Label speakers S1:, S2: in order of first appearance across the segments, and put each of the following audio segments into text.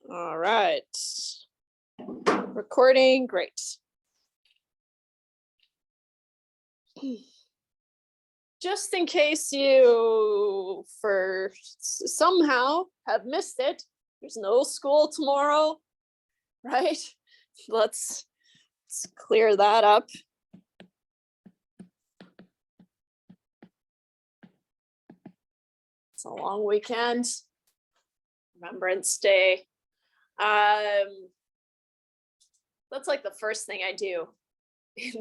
S1: All right. Recording, great. Just in case you somehow have missed it, there's no school tomorrow, right? Let's clear that up. It's a long weekend, Remembrance Day. That's like the first thing I do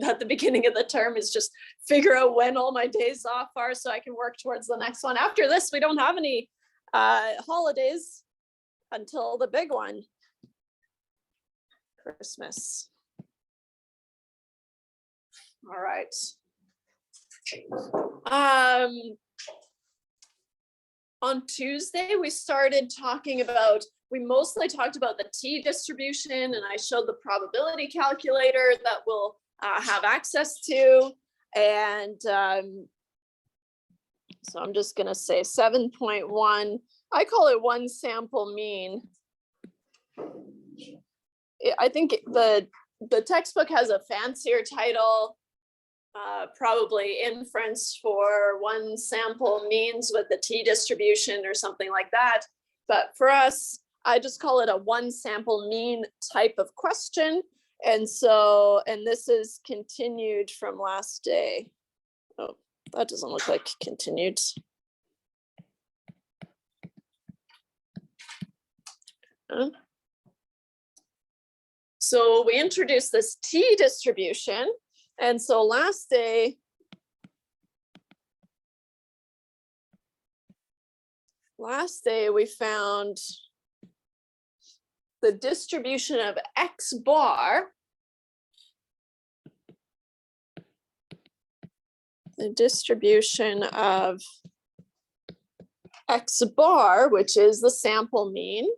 S1: at the beginning of the term is just figure out when all my days off are so I can work towards the next one. After this, we don't have any holidays until the big one, Christmas. All right. On Tuesday, we mostly talked about the t-distribution, and I showed the probability calculator that we'll have access to. And so I'm just going to say 7.1. I call it one sample mean. I think the textbook has a fancier title, probably inference for one sample means with the t-distribution or something like that. But for us, I just call it a one sample mean type of question. And this is continued from last day. Oh, that doesn't look like continued. So we introduced this t-distribution. And so last day we found the distribution of X bar, which is the sample mean,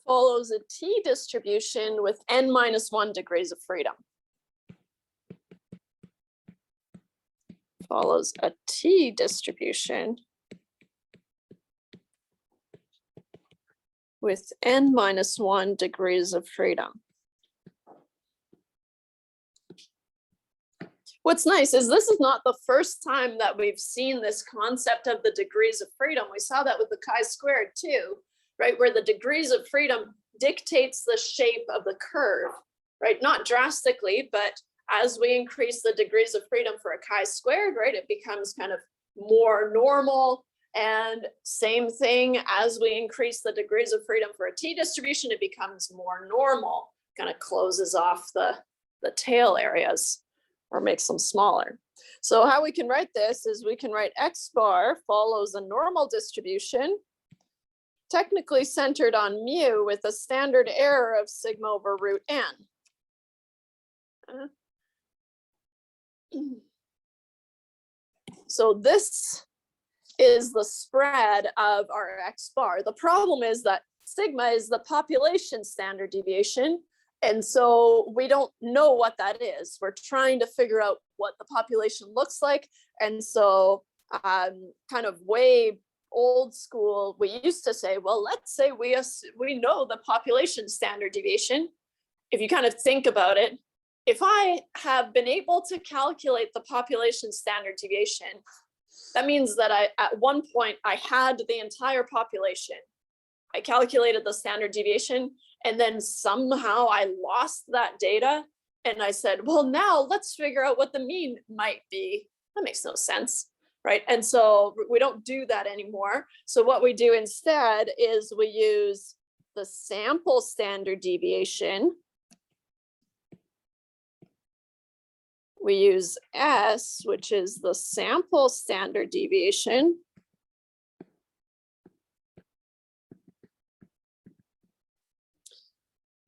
S1: follows a t-distribution with n-1 degrees of freedom. Follows a t-distribution with n-1 degrees of freedom. What's nice is this is not the first time that we've seen this concept of the degrees of freedom. We saw that with the chi-squared too, right? Where the degrees of freedom dictates the shape of the curve, right? Not drastically, but as we increase the degrees of freedom for a chi-squared, right, it becomes kind of more normal. And same thing, as we increase the degrees of freedom for a t-distribution, it becomes more normal, kind of closes off the tail areas or makes them smaller. So how we can write this is we can write X bar follows a normal distribution, technically centered on mu with a standard error of sigma over root n. So this is the spread of our X bar. The problem is that sigma is the population standard deviation. And so we don't know what that is. We're trying to figure out what the population looks like. And so kind of way old school, we used to say, well, let's say we know the population standard deviation. If you kind of think about it, if I have been able to calculate the population standard deviation, that means that at one point I had the entire population. I calculated the standard deviation, and then somehow I lost that data. And I said, well, now let's figure out what the mean might be. That makes no sense, right? And so we don't do that anymore. So what we do instead is we use the sample standard deviation. We use S, which is the sample standard deviation.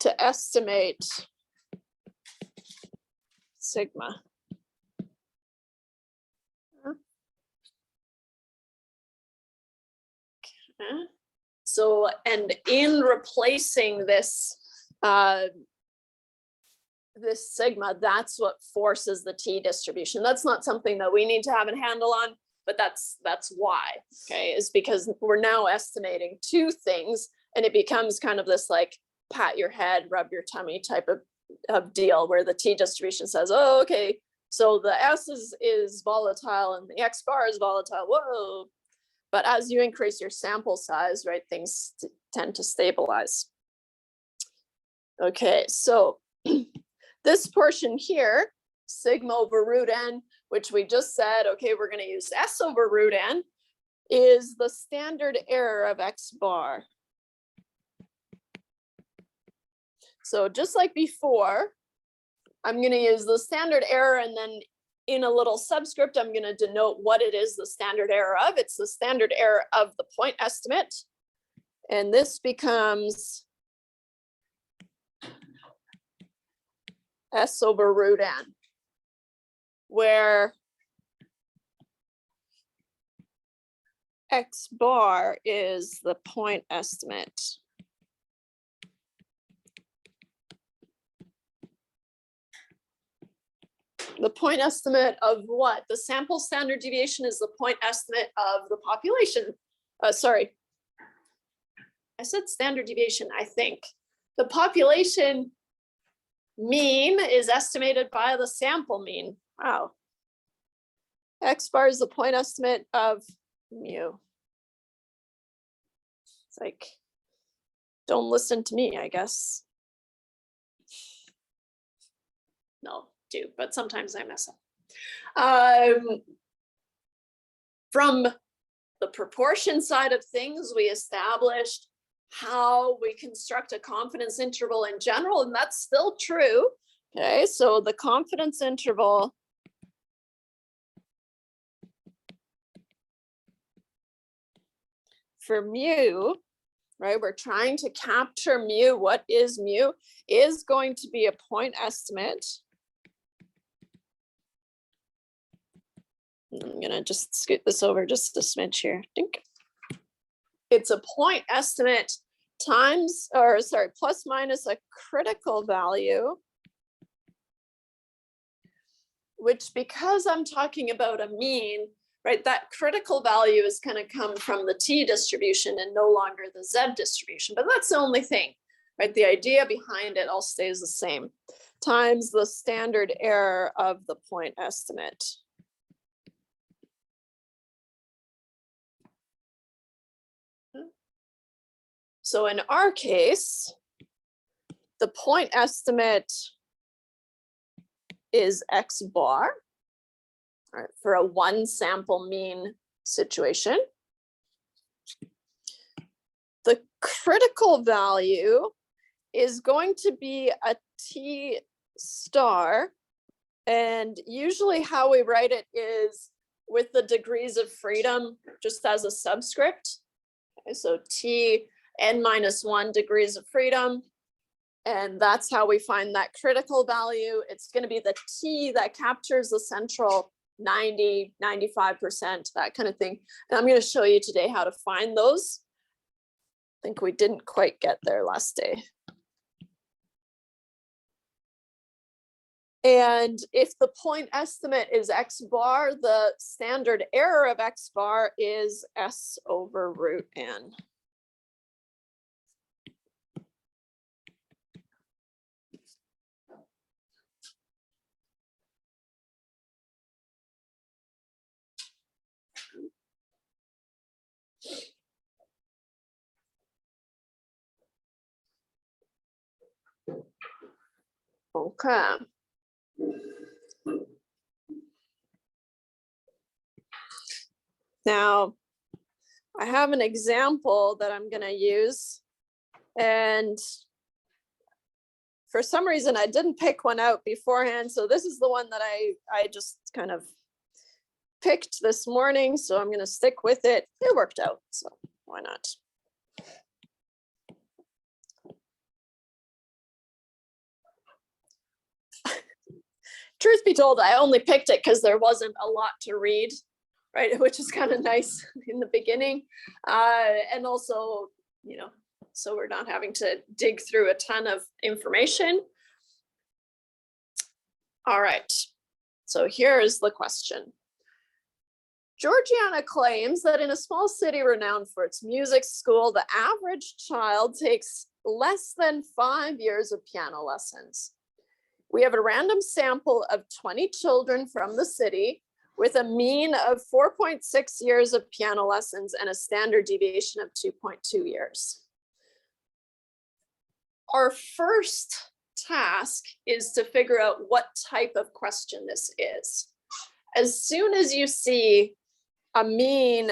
S1: To estimate sigma. Okay. So, and in replacing this sigma, that's what forces the t-distribution. That's not something that we need to have a handle on, but that's why, okay, is because we're now estimating two things, and it becomes kind of this like pat your head, rub your tummy type of deal, where the t distribution says, oh, okay, so the s is volatile and the x bar is volatile, whoa. But as you increase your sample size, right, things tend to stabilize. Okay, so this portion here, sigma over root n, which we just said, okay, we're going to use s over root n, is the standard error of x bar. So just like before, I'm going to use the standard error, and then in a little subscript, I'm going to denote what it is the standard error of. It's the standard error of the point estimate. And this becomes s over root n, where x bar is the point estimate. The point estimate of what? The sample standard deviation is the point estimate of the population. Sorry, I said standard deviation, I think. The population mean is estimated by the sample mean. Wow. X bar is the point estimate of mu. It's like, don't listen to me, I guess. No, do, but sometimes I mess up. From the proportion side of things, we established how we construct a confidence interval in general, and that's still true. Okay, so the confidence interval for mu, right, we're trying to capture mu. What is mu? Is going to be a point estimate. I'm gonna just scoot this over just a smidge here. Dink. It's a point estimate times, or sorry, plus minus a critical value, which, because I'm talking about a mean, right, that critical value is going to come from the t distribution and no longer the z distribution. But that's the only thing, right? The idea behind it all stays the same, times the standard error of the point estimate. So in our case, the point estimate is x bar, right, for a one sample mean situation. The critical value is going to be a t star, and usually how we write it is with the degrees of freedom just as a subscript. Okay, so t n minus 1 degrees of freedom, and that's how we find that critical value. It's going to be the t that captures the central 90, 95%, that kind of thing. And I'm going to show you today how to find those. I think we didn't quite get there last day. And if the point estimate is x bar, the standard error of x bar is s over root n. Okay. Now, I have an example that I'm going to use, and for some reason I didn't pick one out beforehand, so this is the one that I just kind of picked this morning, so I'm going to stick with it. It worked out, so why not? Truth be told, I only picked it because there wasn't a lot to read, right? Which is kind of nice in the beginning. And also, you know, so we're not having to dig through a ton of information. All right, so here is the question. Georgiana claims that in a small city renowned for its music school, the average child takes less than 5 years of piano lessons. We have a random sample of 20 children from the city with a mean of 4.6 years of piano lessons and a standard deviation of 2.2 years. Our first task is to figure out what type of question this is. As soon as you see a mean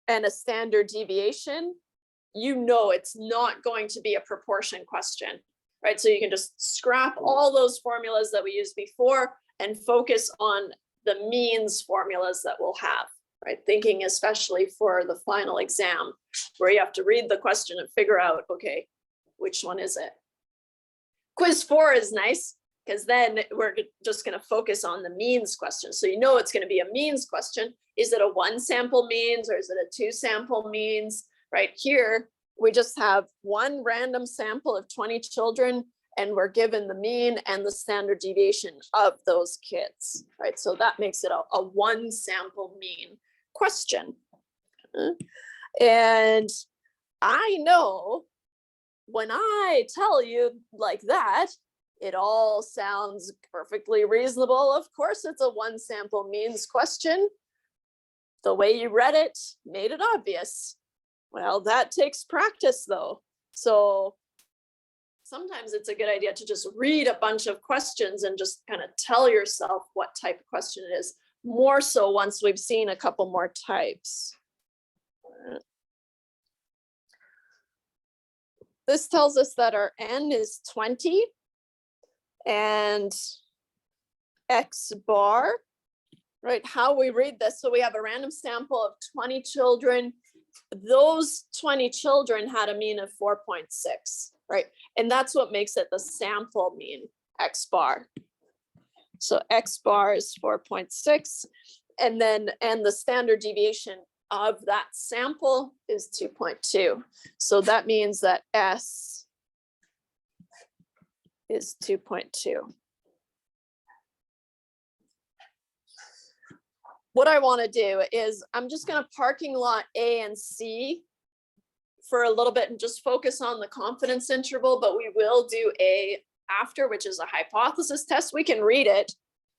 S1: and a standard deviation, you know it's not going to be a proportion question, right? So you can just scrap all those formulas that we used before and focus on the means formulas that we'll have, right? Thinking especially for the final exam, where you have to read the question and figure out, okay, which one is it? Quiz 4 is nice, because then we're just going to focus on the means question. So you know it's going to be a means question. Is it a 1 sample means or is it a 2 sample means? Right here, we just have one random sample of 20 children, and we're given the mean and the standard deviation of those kids, right? So that makes it a 1 sample mean question. And I know when I tell you like that, it all sounds perfectly reasonable. Of course, it's a 1 sample means question. The way you read it made it obvious. Well, that takes practice though. So sometimes it's a good idea to just read a bunch of questions and just kind of tell yourself what type of question it is, more so once we've seen a couple more types. This tells us that our n is 20 and x bar, right? How we read this. So we have a random sample of 20 children. Those 20 children had a mean of 4.6, right? And that's what makes it the sample mean, x bar. So x bar is 4.6, and the standard deviation of that sample is 2.2. So that means that S is 2.2. What I want to do is I'm just going to parking lot A and C for a little bit and just focus on the confidence interval, but we will do A after, which is a hypothesis test. We can read it,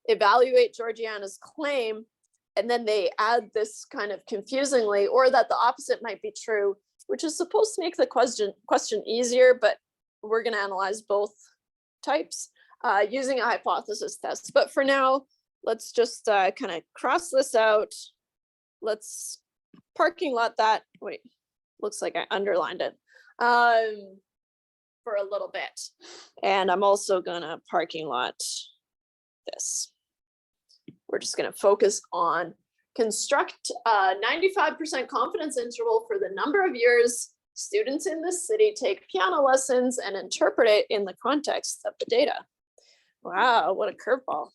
S1: evaluate Georgiana's claim, and then they add this kind of confusingly, or that the opposite might be true, which is supposed to make the question easier, but we're going to analyze both types using a hypothesis test. But for now, let's just kind of cross this out. Let's parking lot that. Wait, looks like I underlined it for a little bit. And I'm also going to parking lot this. We're just going to focus on construct a 95% confidence interval for the number of years students in this city take piano lessons and interpret it in the context of the data. Wow, what a curveball.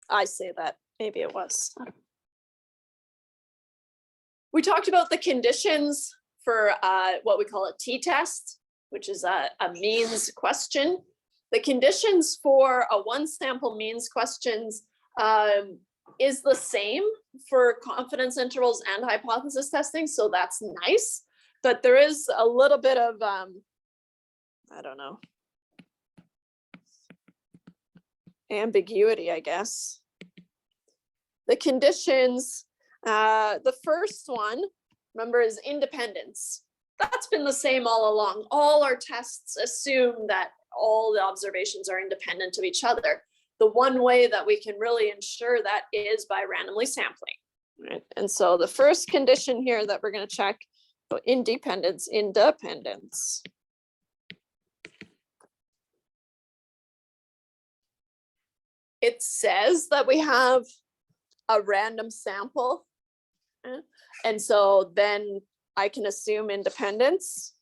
S1: I say that, maybe it was. We talked about the conditions for what we call a t-test, which is a means question. The conditions for a 1 sample means questions is the same for confidence intervals and hypothesis testing, so that's nice. But there is a little bit of, I don't know, ambiguity, I guess. The conditions, the first one, remember, is independence. That's been the same all along. All our tests assume that all the observations are independent of each other. The one way that we can really ensure that is by randomly sampling. Right? And so the first condition here that we're going to check, so independence. It says that we have a random sample. And so then I can assume independence.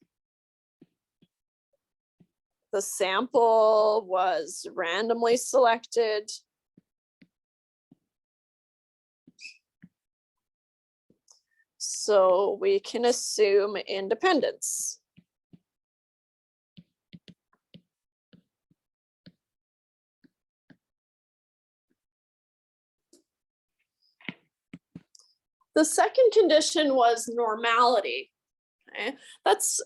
S1: The sample was randomly selected. So we can assume independence. The second condition was normality. Okay, that's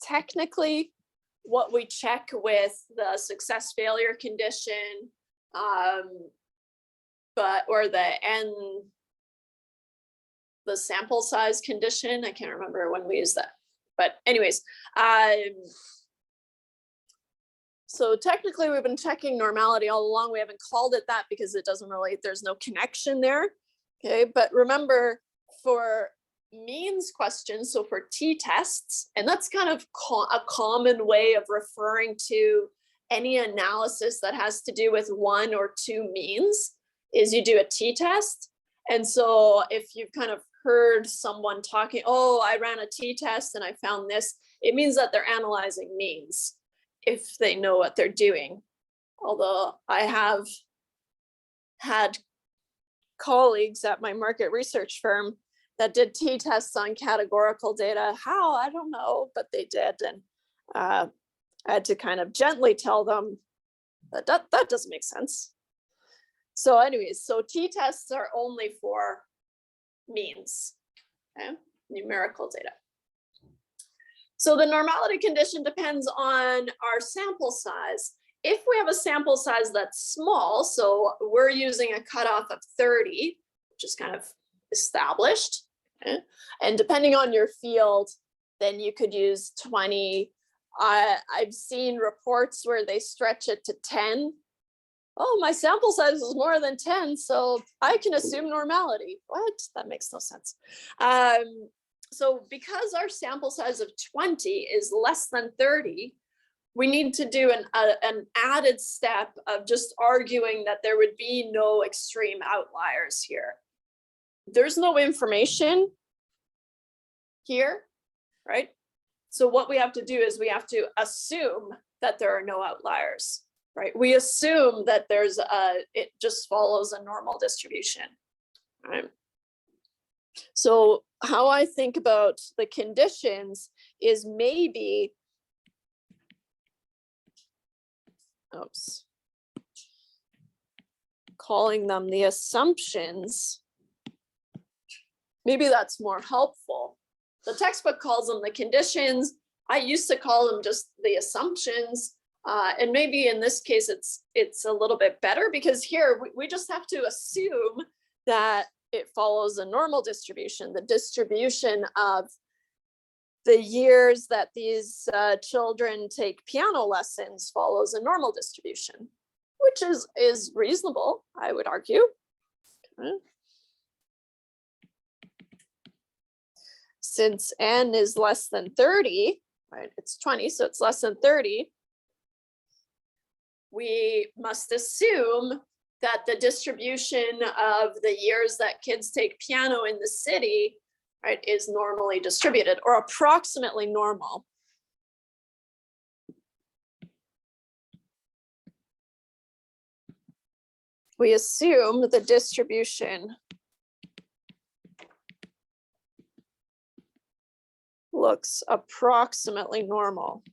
S1: technically what we check with the success failure condition, but or the sample size condition. I can't remember when we use that, but anyways, so technically we've been checking normality all along. We haven't called it that because it doesn't really, there's no connection there. Okay, but remember for means questions, so for t-tests, and that's kind of a common way of referring to any analysis that has to do with one or two means, is you do a t-test. And so if you've kind of heard someone talking, oh, I ran a t-test and I found this, it means that they're analyzing means if they know what they're doing. Although I have had colleagues at my market research firm that did t-tests on categorical data. How? I don't know, but they did. And I had to kind of gently tell them that that doesn't make sense. So anyways, so t-tests are only for means, okay? Numerical data. So the normality condition depends on our sample size. If we have a sample size that's small, so we're using a cutoff of 30, which is kind of established, okay? And depending on your field, then you could use 20. I've seen reports where they stretch it to 10. Oh, my sample size is more than 10, so I can assume normality. What? That makes no sense. So because our sample size of 20 is less than 30, we need to do an added step of just arguing that there would be no extreme outliers here. There's no information here, right? So what we have to do is we have to assume that there are no outliers, right? We assume that it just follows a normal distribution, right? So how I think about the conditions is maybe, calling them the assumptions, maybe that's more helpful. The textbook calls them the conditions. I used to call them just the assumptions. And maybe in this case, it's a little bit better because here we just have to assume that it follows a normal distribution. The distribution of the years that these children take piano lessons follows a normal distribution, which is reasonable, I would argue. Okay. Since n is less than 30, right? It's 20, so it's less than 30. We must assume that the distribution of the years that kids take piano in the city, right, is normally distributed or approximately normal. We assume the distribution looks approximately normal.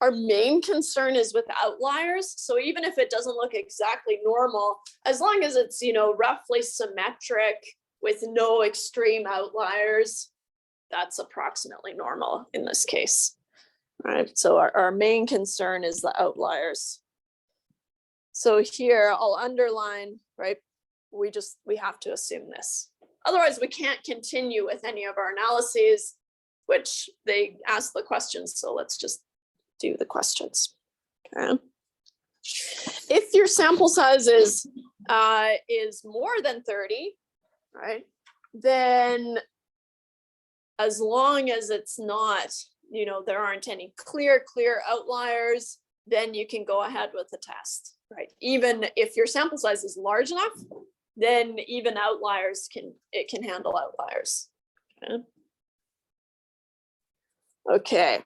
S1: Our main concern is with outliers. So even if it doesn't look exactly normal, as long as it's, roughly symmetric with no extreme outliers, that's approximately normal in this case. Right. So our main concern is the outliers. So here I'll underline, right? We have to assume this. Otherwise, we can't continue with any of our analyses, which they ask the questions. So let's just do the questions. Okay. If your sample size is more than 30, right, then as long as it's not, there aren't any clear outliers, then you can go ahead with the test, right? Even if your sample size is large enough, then even outliers it can handle outliers. Okay.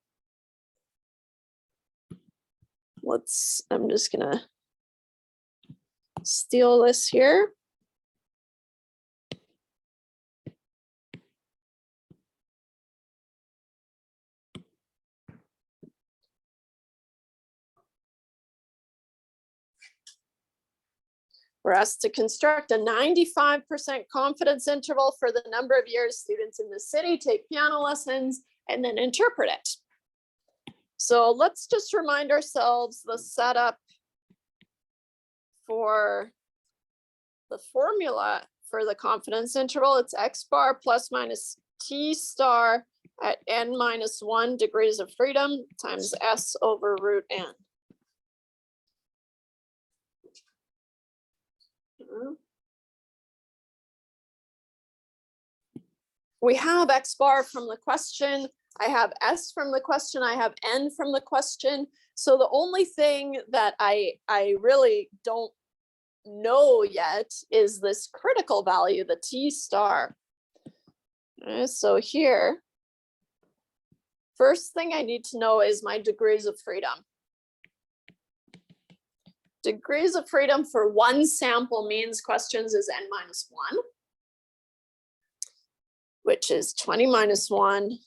S1: I'm just gonna steal this here. We're asked to construct a 95% confidence interval for the number of years students in the city take piano lessons and then interpret it. So let's just remind ourselves the setup for the formula for the confidence interval. It's x bar plus minus t star at n minus 1 degrees of freedom times s over root n. We have x bar from the question. I have s from the question. I have n from the question. So the only thing that I really don't know yet is this critical value, the t star. So here, first thing I need to know is my degrees of freedom. Degrees of freedom for one sample means questions is n minus 1, which is 20 minus 1,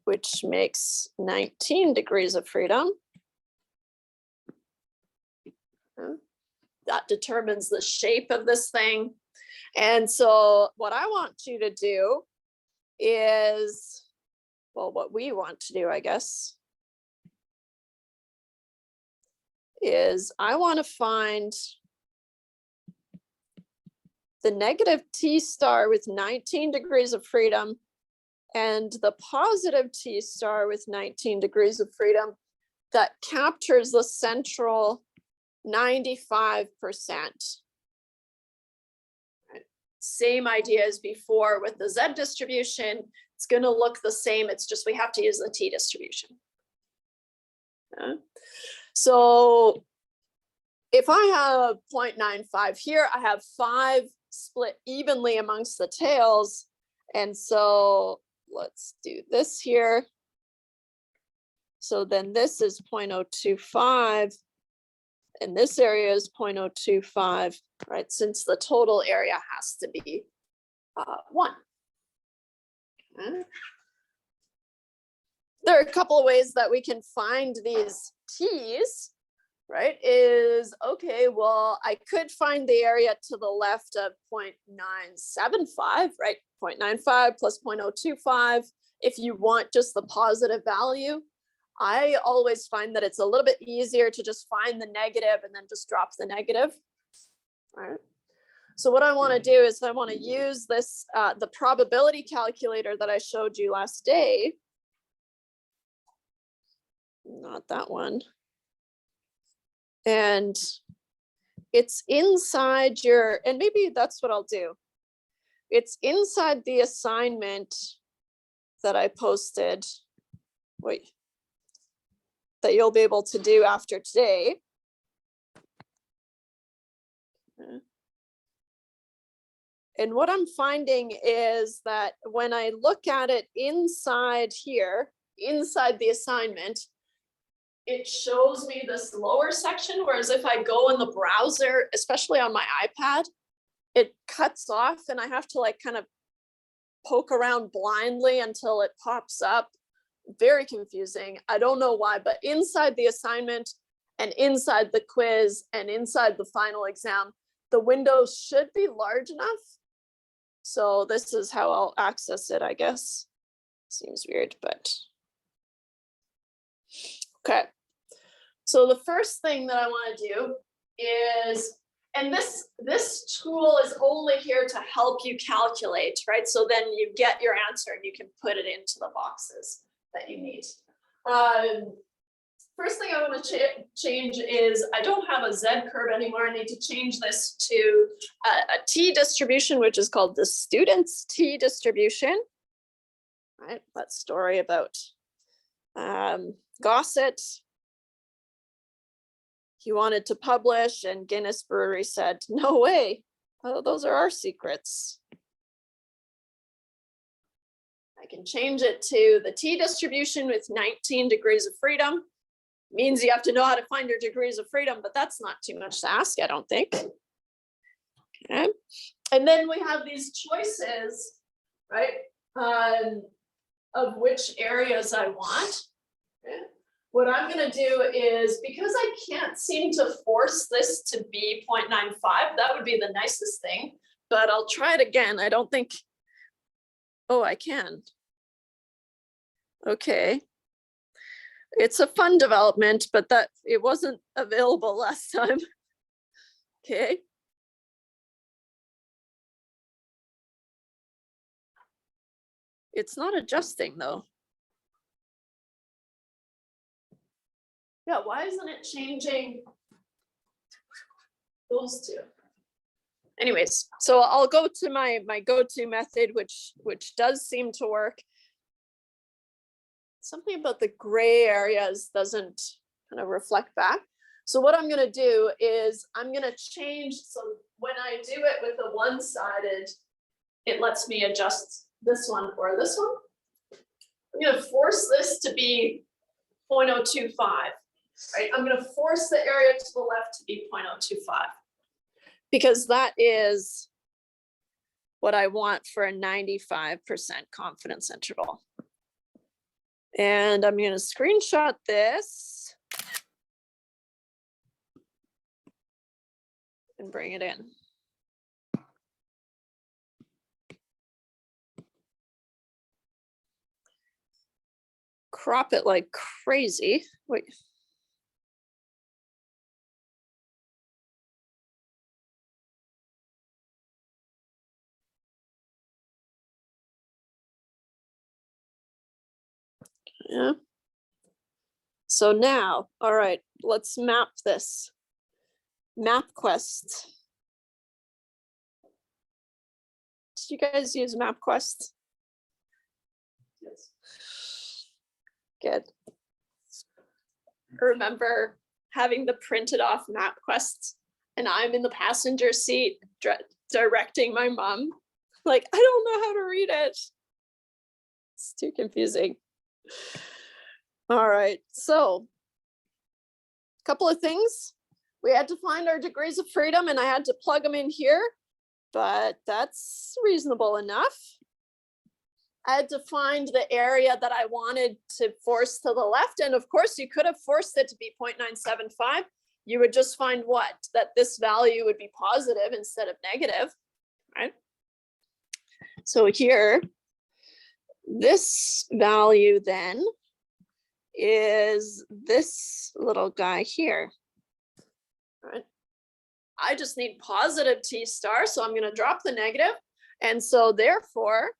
S1: which makes 19 degrees of freedom. That determines the shape of this thing. And so what I want you to do is, well, what we want to do, I guess, is I want to find the negative t star with 19 degrees of freedom and the positive t star with 19 degrees of freedom that captures the central 95%. Same idea as before with the Z distribution. It's going to look the same. It's just we have to use the T distribution. So if I have 0.95 here, I have 5 split evenly amongst the tails. And so let's do this here. So then this is 0.025. And this area is 0.025, right? Since the total area has to be 1. Okay. There are a couple of ways that we can find these t's, right? Is, okay, well, I could find the area to the left of 0.975, right? 0.95 plus 0.025. If you want just the positive value, I always find that it's a little bit easier to just find the negative and then just drop the negative. All right. So what I want to do is I want to use this, the probability calculator that I showed you last day. Not that one. And it's inside your, and maybe that's what I'll do. It's inside the assignment that I posted. Wait. That you'll be able to do after today. And what I'm finding is that when I look at it inside here, inside the assignment, it shows me this lower section, whereas if I go in the browser, especially on my iPad, it cuts off and I have to like kind of poke around blindly until it pops up. Very confusing. I don't know why, but inside the assignment and inside the quiz and inside the final exam, the windows should be large enough. So this is how I'll access it, I guess. Seems weird, but okay. So the first thing that I want to do is, and this tool is only here to help you calculate, right? So then you get your answer and you can put it into the boxes that you need. First thing I want to change is I don't have a Z curve anymore. I need to change this to a T distribution, which is called the student's T distribution. Right, that story about Gossett. He wanted to publish and Guinness Brewery said, no way, oh, those are our secrets. I can change it to the T distribution with 19 degrees of freedom. Means you have to know how to find your degrees of freedom, but that's not too much to ask, I don't think. Okay. And then we have these choices, right, of which areas I want. Okay. what I'm gonna do is, because I can't seem to force this to be 0.95, that would be the nicest thing, but I'll try it again. I don't think, oh, I can. Okay. It's a fun development, but that it wasn't available last time. Okay. It's not adjusting though. Yeah, why isn't it changing those two? Anyways, so I'll go to my go-to method, which does seem to work. Something about the gray areas doesn't kind of reflect back. So what I'm gonna do is I'm gonna change, so when I do it with the one-sided, it lets me adjust this one or this one. I'm gonna force this to be 0.025, right? I'm gonna force the area to the left to be 0.025 because that is what I want for a 95% confidence interval. And I'm gonna screenshot this and bring it in. Crop it like crazy. Wait. Yeah. So now, all right, let's map this. MapQuest. Did you guys use MapQuest? Yes. Good. I remember having the printed off MapQuest and I'm in the passenger seat directing my mom. Like, I don't know how to read it. It's too confusing. All right, so a couple of things. We had to find our degrees of freedom and I had to plug them in here, but that's reasonable enough. I had to find the area that I wanted to force to the left. And of course you could have forced it to be 0.975. You would just find what? That this value would be positive instead of negative, right? So here, this value then is this little guy here, right? I just need positive T star, so I'm going to drop the negative. And so therefore,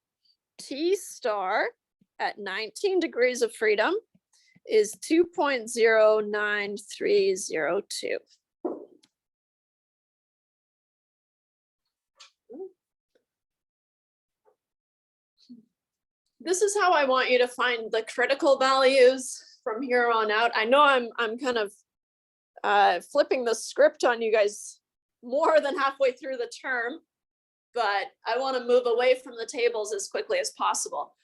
S1: T star at 19 degrees of freedom is 2.09302. This is how I want you to find the critical values from here on out. I know I'm kind of flipping the script on you guys more than halfway through the term, but I want to move away from the tables as quickly as possible.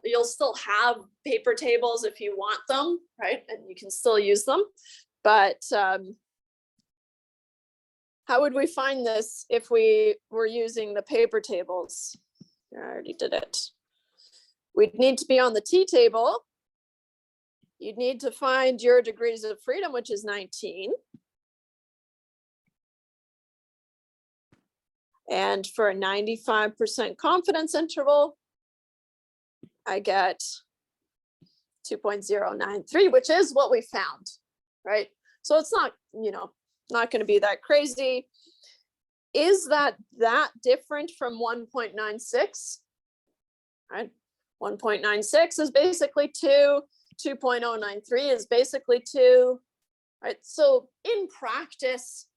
S1: You'll still have paper tables if you want them, right? And you can still use them, but how would we find this if we were using the paper tables? I already did it. We'd need to be on the T table. You'd need to find your degrees of freedom, which is 19. And for a 95% confidence interval, I get 2.093, which is what we found, right? So it's not, not going to be that crazy. Is that different from 1.96? Right? 1.96 is basically 2. 2.093 is basically 2. Right? So in practice,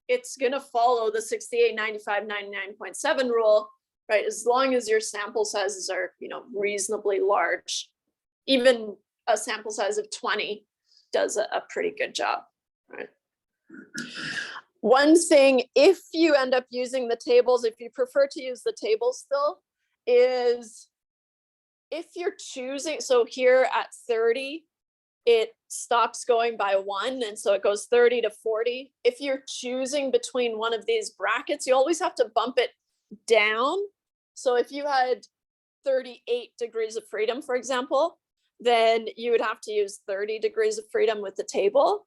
S1: it's going to follow the 68, 95, 99.7 rule, right? As long as your sample sizes are, reasonably large. Even a sample size of 20 does a pretty good job, right? One thing, if you end up using the tables, if you prefer to use the tables still, is if you're choosing, so here at 30, it stops going by 1, and so it goes 30 to 40. If you're choosing between one of these brackets, you always have to bump it down. So if you had 38 degrees of freedom, for example, then you would have to use 30 degrees of freedom with the table.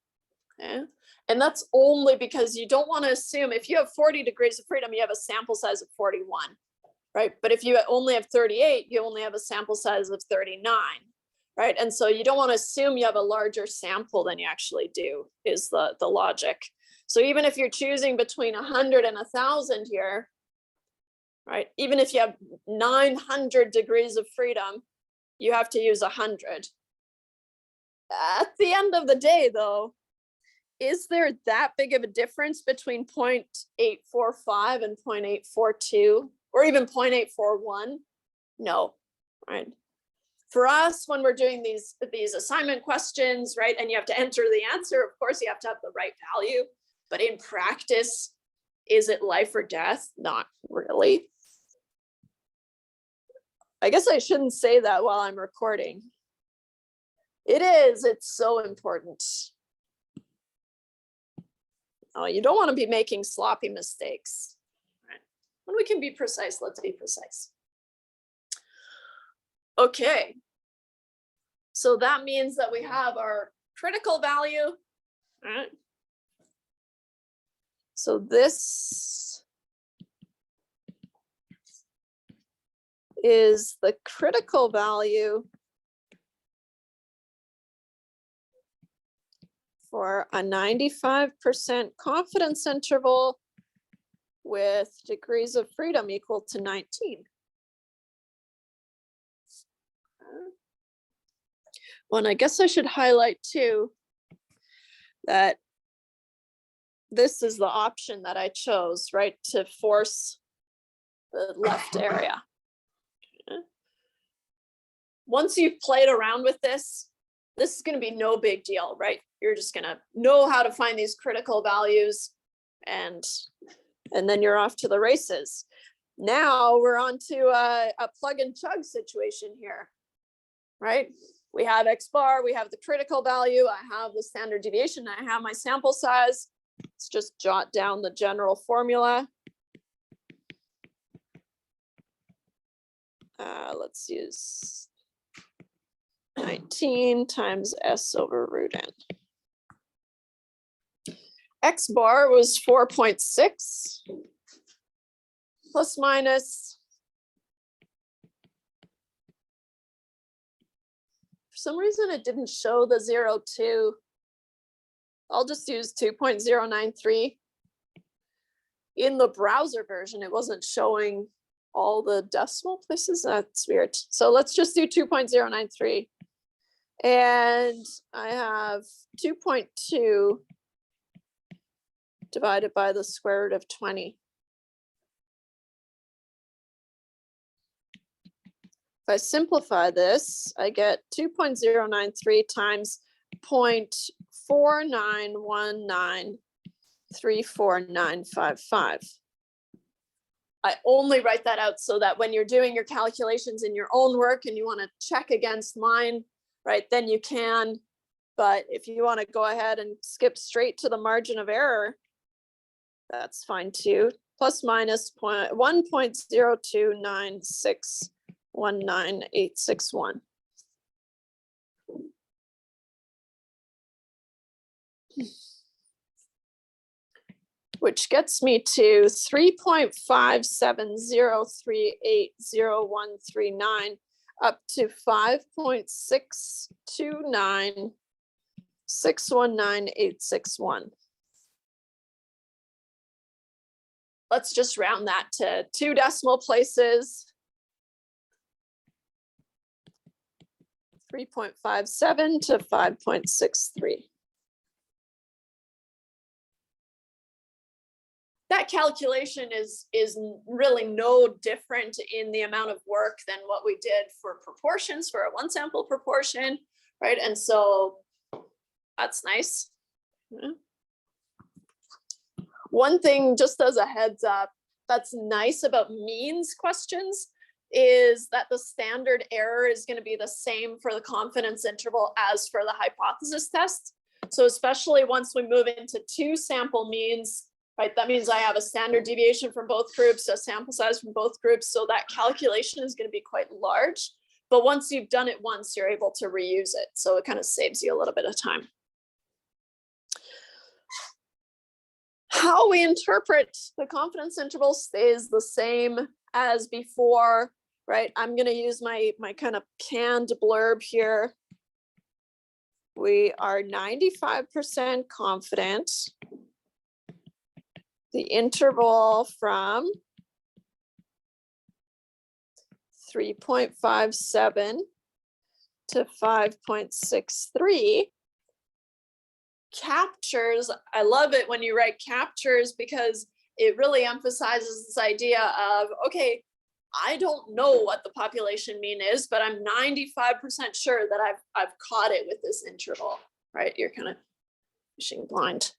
S1: Okay. And that's only because you don't want to assume if you have 40 degrees of freedom, you have a sample size of 41, right? But if you only have 38, you only have a sample size of 39, right? And so you don't want to assume you have a larger sample than you actually do, is the logic. So even if you're choosing between 100 and 1,000 here, right? Even if you have 900 degrees of freedom, you have to use 100. At the end of the day, though, is there that big of a difference between 0.845 and 0.842 or even 0.841? No, right? For us, when we're doing these assignment questions, right, and you have to enter the answer, of course, you have to have the right value. But in practice, is it life or death? Not really. I guess I shouldn't say that while I'm recording. It is, it's so important. Oh, you don't want to be making sloppy mistakes. Right? When we can be precise, let's be precise. Okay. So that means that we have our critical value. Right? So this is the critical value for a 95% confidence interval with degrees of freedom equal to 19. Well, and I guess I should highlight too that this is the option that I chose, right, to force the left area. Okay. Once you've played around with this is going to be no big deal, right? You're just going to know how to find these critical values and then you're off to the races. Now we're on to a plug and chug situation here, right? We have X bar, we have the critical value, I have the standard deviation, I have my sample size. Let's just jot down the general formula. Let's use 19 times S over root N. X bar was 4.6 plus minus. For some reason, it didn't show the 0.2. I'll just use 2.093. In the browser version, it wasn't showing all the decimal places. That's weird. So let's just do 2.093. And I have 2.2 divided by the square root of 20. If I simplify this, I get 2.093 times 0.491934955. I only write that out so that when you're doing your calculations in your own work and you want to check against mine, right, then you can. But if you want to go ahead and skip straight to the margin of error, that's fine too. Plus minus 1.029619861. Which gets me to 3.5703800139 up to 5.629619861. Let's just round that to 2 decimal places. 3.57 to 5.63. That calculation is really no different in the amount of work than what we did for proportions for a one sample proportion, right? And so that's nice. Yeah. One thing, just as a heads up, that's nice about means questions is that the standard error is going to be the same for the confidence interval as for the hypothesis test. So especially once we move into 2 sample means, right, that means I have a standard deviation from both groups, a sample size from both groups. So that calculation is going to be quite large. But once you've done it once, you're able to reuse it. So it kind of saves you a little bit of time. How we interpret the confidence interval stays the same as before, right? I'm going to use my kind of canned blurb here. We are 95% confident the interval from 3.57 to 5.63 captures. I love it when you write captures because it really emphasizes this idea of, okay, I don't know what the population mean is, but I'm 95% sure that I've caught it with this interval, right? You're kind of fishing blind.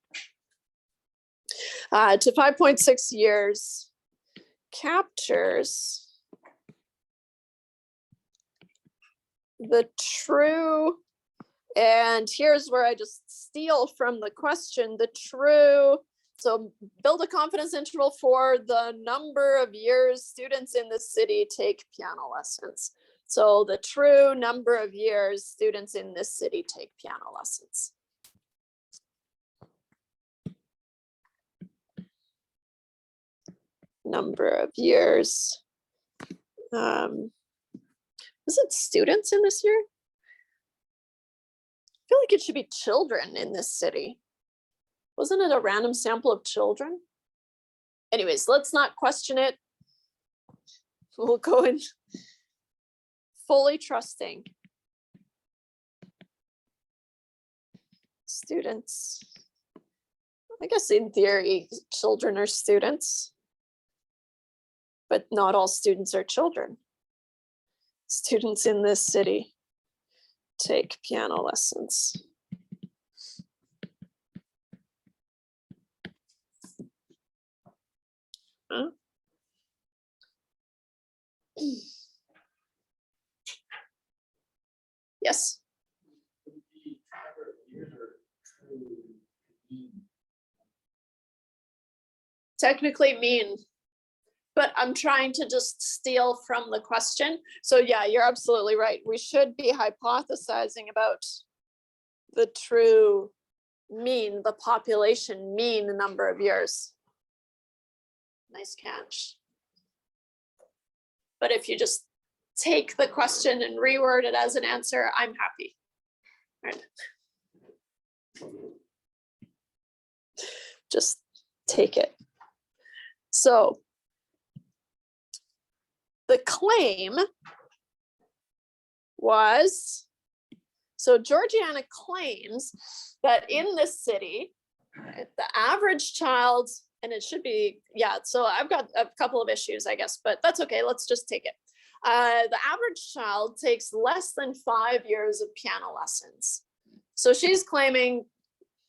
S1: To 5.6 years captures the true, and here's where I just steal from the question, the true. So build a confidence interval for the number of years students in the city take piano lessons. So the true number of years students in this city take piano lessons. Number of years. Is it students in this year? I feel like it should be children in this city. Wasn't it a random sample of children? Anyways, let's not question it. We'll go in fully trusting. Students. I guess in theory, children are students, but not all students are children. Students in this city take piano lessons. Huh? Yes. Technically mean, but I'm trying to just steal from the question. So yeah, you're absolutely right. We should be hypothesizing about the true mean, the population mean number of years. Nice catch. But if you just take the question and reword it as an answer, I'm happy. Right. Just take it. So the claim was, so Georgiana claims that in this city, the average child, and it should be, yeah, so I've got a couple of issues, I guess, but that's okay, let's just take it. The average child takes less than 5 years of piano lessons. So she's claiming,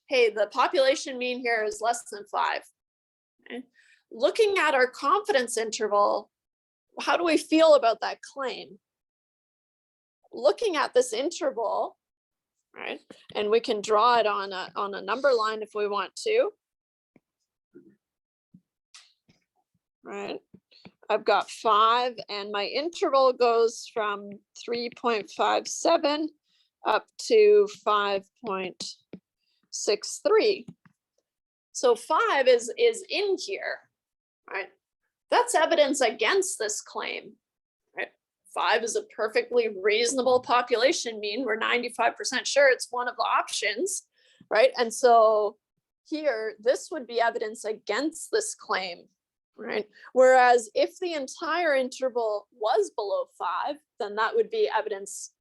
S1: hey, the population mean here is less than 5. Okay. Looking at our confidence interval, how do we feel about that claim? Looking at this interval, right, and we can draw it on a number line if we want to. Right, I've got 5 and my interval goes from 3.57 up to 5.63. So 5 is in here, right? That's evidence against this claim, right? 5 is a perfectly reasonable population mean. We're 95% sure it's one of the options, right? And so here, this would be evidence against this claim, right? Whereas if the entire interval was below 5, then that would be evidence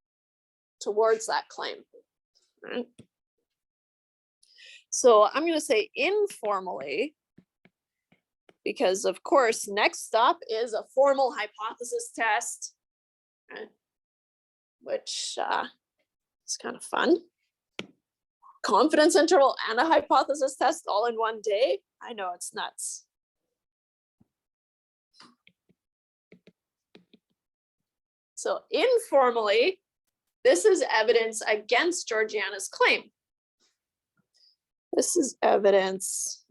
S1: towards that claim, right? So I'm going to say informally, because of course, next up is a formal hypothesis test, right? Which is kind of fun. Confidence interval and a hypothesis test all in one day. I know, it's nuts. So informally, this is evidence against Georgiana's claim. This is evidence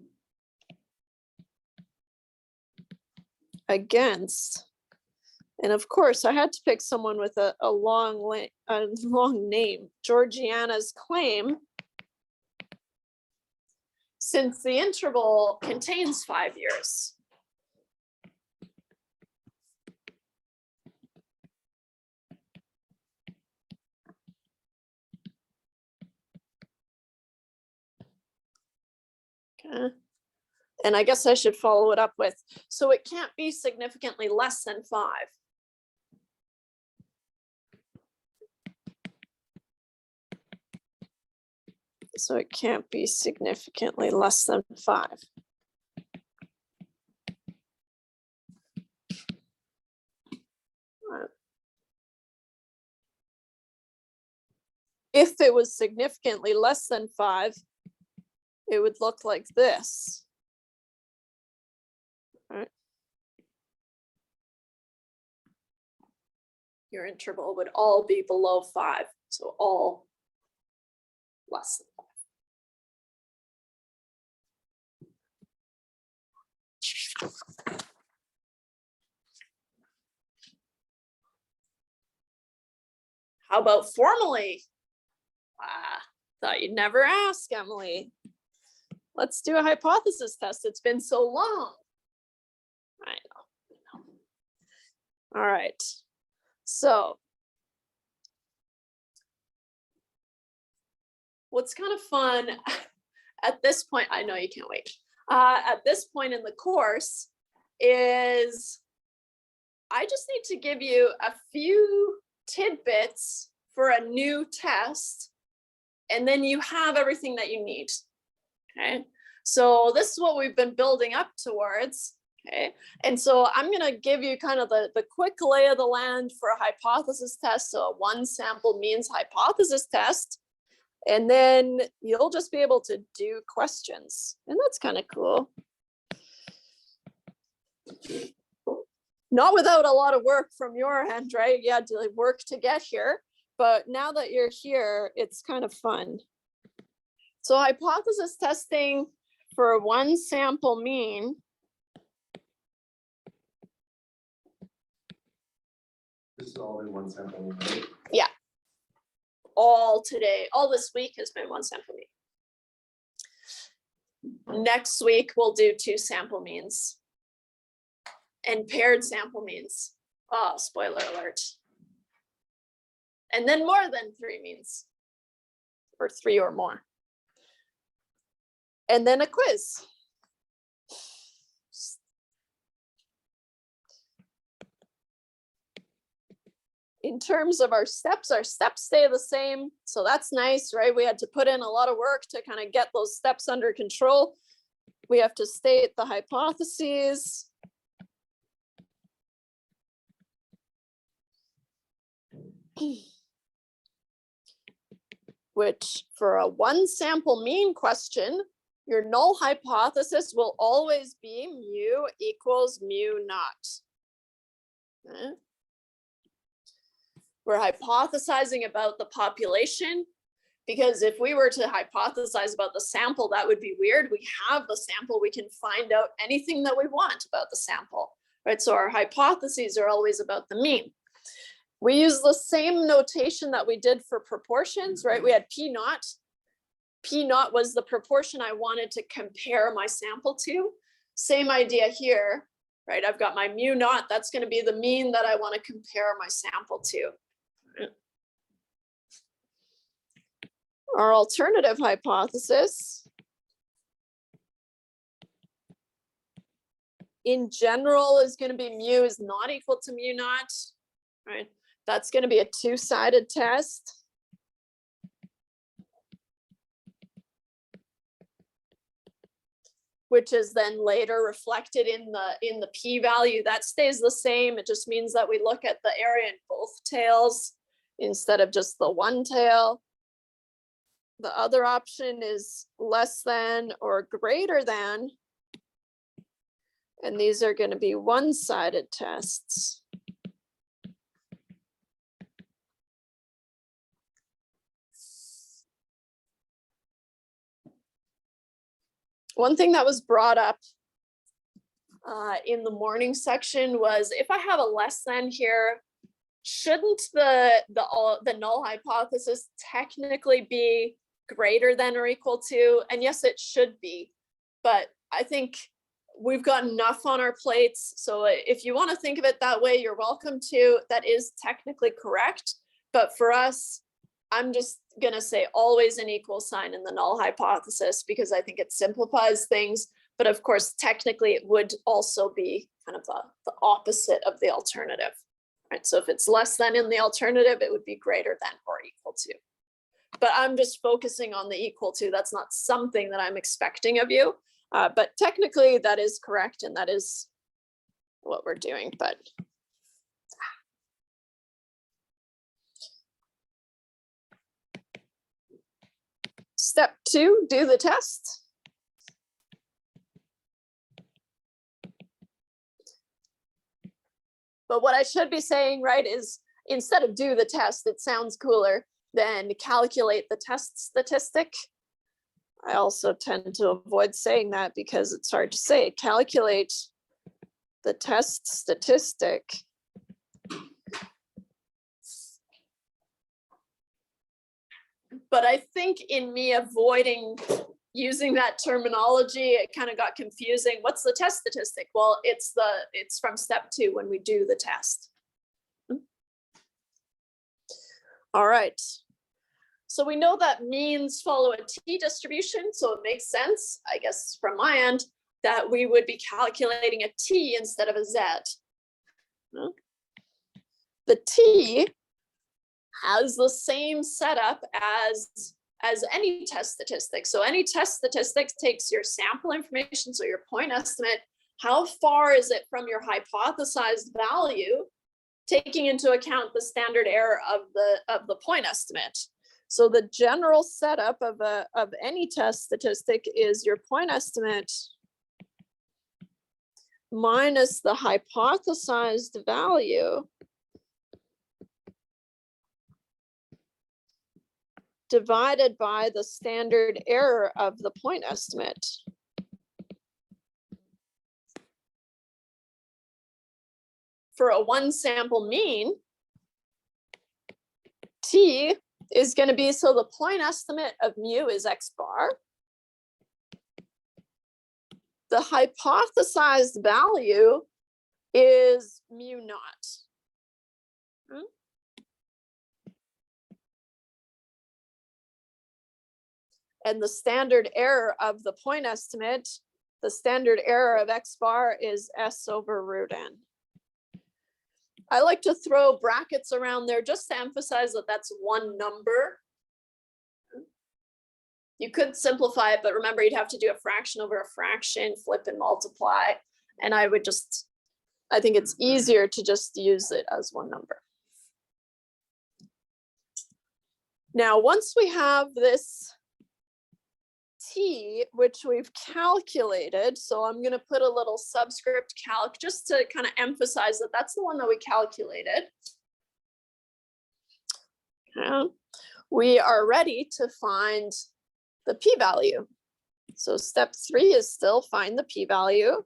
S1: against And of course, I had to pick someone with a long name. Georgiana's claim, since the interval contains 5 years. Okay. And I guess I should follow it up with, so it can't be significantly less than 5. So it can't be significantly less than 5. If it was significantly less than 5, it would look like this. Right. Your interval would all be below 5, so all less than 5. How about formally? Thought you'd never ask, Emily. Let's do a hypothesis test. It's been so long. I know. All right. So what's kind of fun at this point, I know you can't wait. At this point in the course is I just need to give you a few tidbits for a new test, and then you have everything that you need. Okay, so this is what we've been building up towards. Okay, and so I'm going to give you kind of the quick lay of the land for a hypothesis test, so a one sample means hypothesis test, and then you'll just be able to do questions, and that's kind of cool. Not without a lot of work from your end, right? You had to work to get here, but now that you're here, it's kind of fun. So hypothesis testing for a one sample mean.
S2: This is all in one sample mean, right?
S1: Yeah. All today, all this week has been one sample mean. Next week, we'll do 2 sample means. And paired sample means. Oh, spoiler alert. And then more than 3 means. Or 3 or more. And then a quiz. In terms of our steps stay the same. So that's nice, right? We had to put in a lot of work to kind of get those steps under control. We have to state the hypotheses. Which for a one sample mean question, your null hypothesis will always be mu equals mu naught. Okay. We're hypothesizing about the population, because if we were to hypothesize about the sample, that would be weird. We have the sample, we can find out anything that we want about the sample, right? So our hypotheses are always about the mean. We use the same notation that we did for proportions, right? We had P naught. P naught was the proportion I wanted to compare my sample to. Same idea here, right? I've got my mu naught, that's going to be the mean that I want to compare my sample to. Our alternative hypothesis in general is going to be mu is not equal to mu naught, right? That's going to be a 2-sided test. Which is then later reflected in the p-value. That stays the same. It just means that we look at the area in both tails instead of just the one tail. The other option is less than or greater than. And these are going to be one-sided tests. One thing that was brought up in the morning section was, if I have a less than here, shouldn't the null hypothesis technically be greater than or equal to? And yes, it should be, but I think we've got enough on our plates. So if you want to think of it that way, you're welcome to. That is technically correct. But for us, I'm just going to say always an equal sign in the null hypothesis because I think it simplifies things. But of course, technically, it would also be kind of the opposite of the alternative. Right? So if it's less than in the alternative, it would be greater than or equal to. But I'm just focusing on the equal to. That's not something that I'm expecting of you. But technically, that is correct, and that is what we're doing. But step 2, do the test. But what I should be saying, right, is instead of do the test, it sounds cooler than calculate the test statistic. I also tend to avoid saying that because it's hard to say. Calculate the test statistic. But I think in me avoiding using that terminology, it kind of got confusing. What's the test statistic? Well, it's from step 2 when we do the test. All right. So we know that means follow a t-distribution, so it makes sense, I guess, from my end, that we would be calculating a t instead of a z. The t has the same setup as any test statistic. So any test statistics takes your sample information, so your point estimate, how far is it from your hypothesized value, taking into account the standard error of the point estimate. So the general setup of any test statistic is your point estimate minus the hypothesized value divided by the standard error of the point estimate. For a one sample mean, t is going to be, so the point estimate of mu is x bar. The hypothesized value is mu naught. And the standard error of the point estimate, the standard error of x bar is s over root n. I like to throw brackets around there just to emphasize that that's one number. You could simplify it, but remember you'd have to do a fraction over a fraction, flip and multiply. And I think it's easier to just use it as one number. Now, once we have this t, which we've calculated, so I'm going to put a little subscript calc just to kind of emphasize that that's the one that we calculated. We are ready to find the p-value. So step 3 is still find the p-value.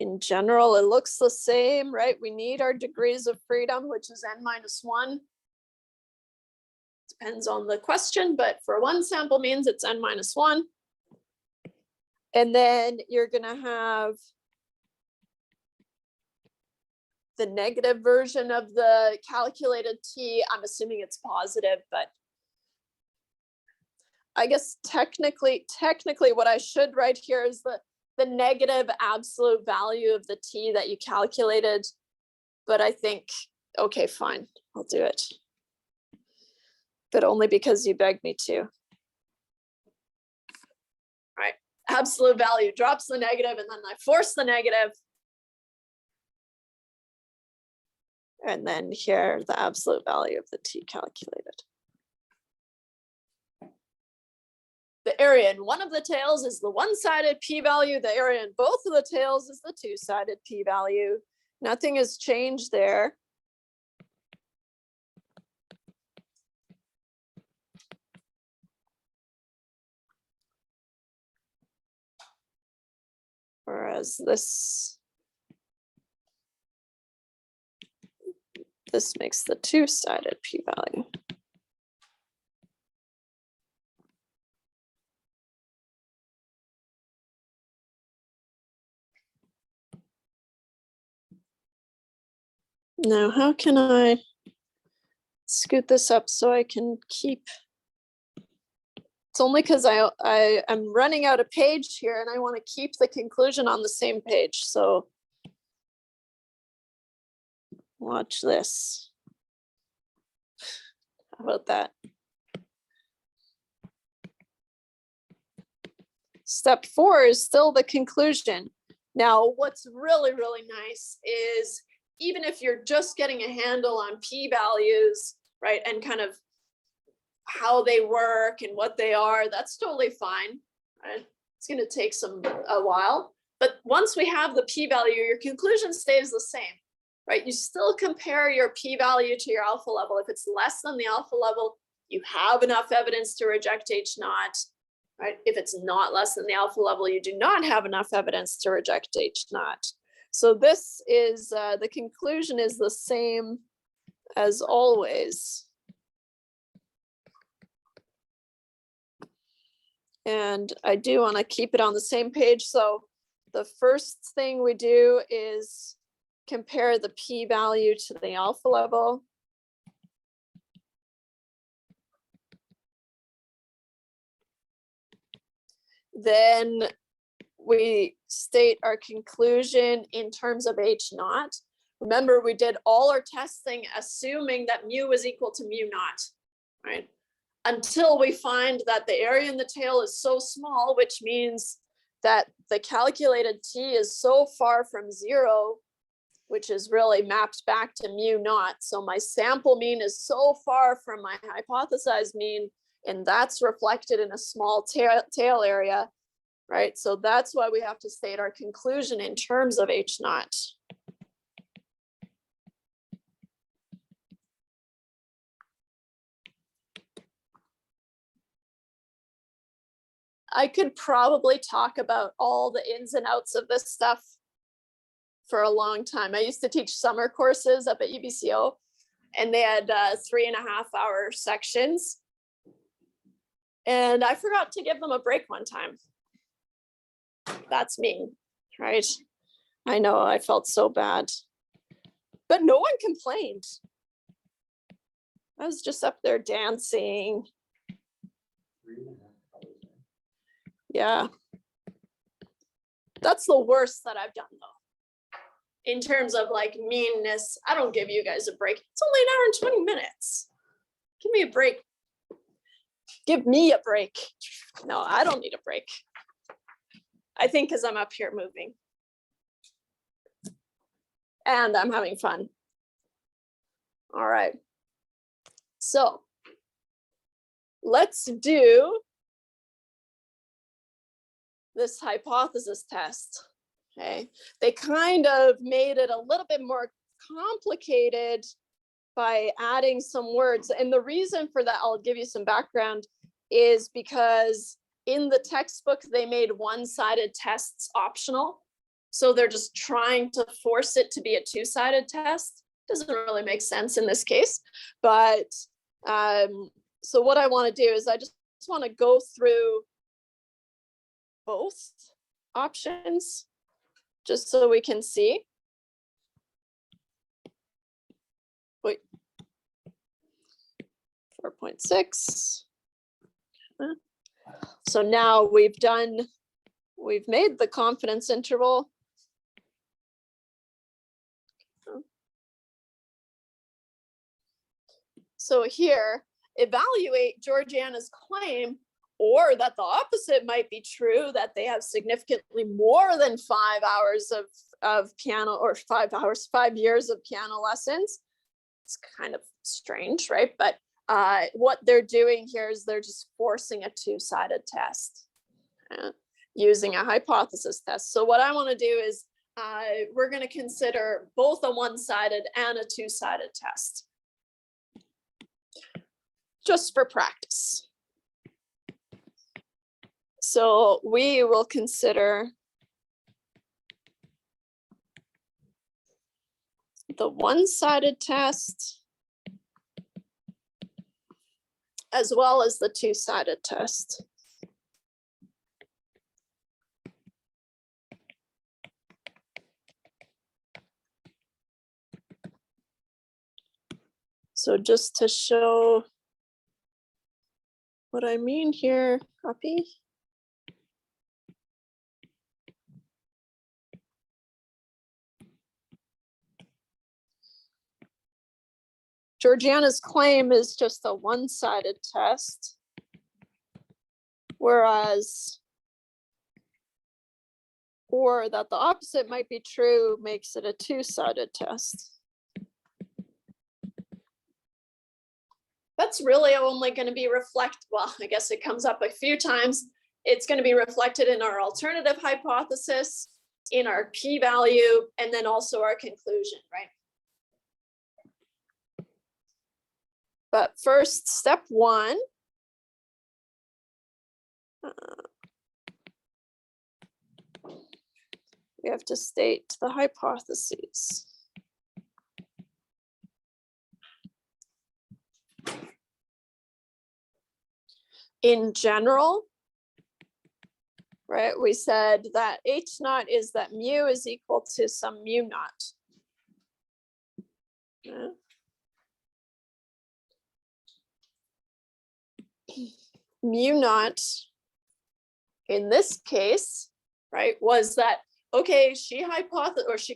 S1: In general, it looks the same, right? We need our degrees of freedom, which is n-1. Depends on the question, but for one sample means it's n-1. And then you're gonna have the negative version of the calculated t. I'm assuming it's positive, but I guess technically what I should write here is the negative absolute value of the t that you calculated. But I think, okay, fine, I'll do it. But only because you begged me to. All right, absolute value drops the negative, and then I force the negative. And then here, the absolute value of the t calculated. The the area in one of the tails is the one-sided p-value. The area in both of the tails is the two-sided p-value. Nothing has changed there. Whereas this makes the two-sided p-value. Now, how can I scoot this up so I can keep? It's only because I'm running out of page here and I want to keep the conclusion on the same page. So watch this. How about that? Step 4 is still the conclusion. Now, what's really, really nice is even if you're just getting a handle on p-values, right, and kind of how they work and what they are, that's totally fine, right? It's going to take a while, but once we have the p-value, your conclusion stays the same, right? You still compare your p-value to your alpha level. If it's less than the alpha level, you have enough evidence to reject H naught, right? If it's not less than the alpha level, you do not have enough evidence to reject H naught. So this is, the conclusion is the same as always. And I do want to keep it on the same page. So the first thing we do is compare the p-value to the alpha level. Then we state our conclusion in terms of H naught. Remember, we did all our testing assuming that mu is equal to mu naught, right? Until we find that the area in the tail is so small, which means that the calculated t is so far from 0, which is really mapped back to mu naught. So my sample mean is so far from my hypothesized mean, and that's reflected in a small tail area, right? So that's why we have to state our conclusion in terms of H naught. I could probably talk about all the ins and outs of this stuff for a long time. I used to teach summer courses up at UBCO, and they had 3.5-hour sections. And I forgot to give them a break one time. That's me, right? I know, I felt so bad. But no one complained. I was just up there dancing. Yeah. That's the worst that I've done though. In terms of like meanness, I don't give you guys a break. It's only 1 hour and 20 minutes. Give me a break. Give me a break. No, I don't need a break. I think because I'm up here moving. And I'm having fun. All right. So let's do this hypothesis test. Okay, they kind of made it a little bit more complicated by adding some words. And the reason for that, I'll give you some background, is because in the textbook, they made one-sided tests optional. So they're just trying to force it to be a two-sided test. Doesn't really make sense in this case. But so what I want to do is I just want to go through both options just so we can see. Wait, 4.6. So now we've made the confidence interval. So here, evaluate Georgiana's claim, or that the opposite might be true, that they have significantly more than 5 hours of piano, or 5 years of piano lessons. It's kind of strange, right? But what they're doing here is they're just forcing a two-sided test using a hypothesis test. So what I want to do is we're going to consider both a one-sided and a two-sided test, just for practice. So we will consider the one-sided test as well as the two-sided test. So just to show what I mean here, copy. Georgiana's claim is just a one-sided test, whereas, or that the opposite might be true makes it a two-sided test. That's really only going to be well, I guess it comes up a few times. It's going to be reflected in our alternative hypothesis, in our p-value, and then also our conclusion, right? But first, step one, we have to state the hypotheses. In general, right, we said that H naught is that mu is equal to some mu naught. Yeah. Mu naught in this case, right, was that, okay, she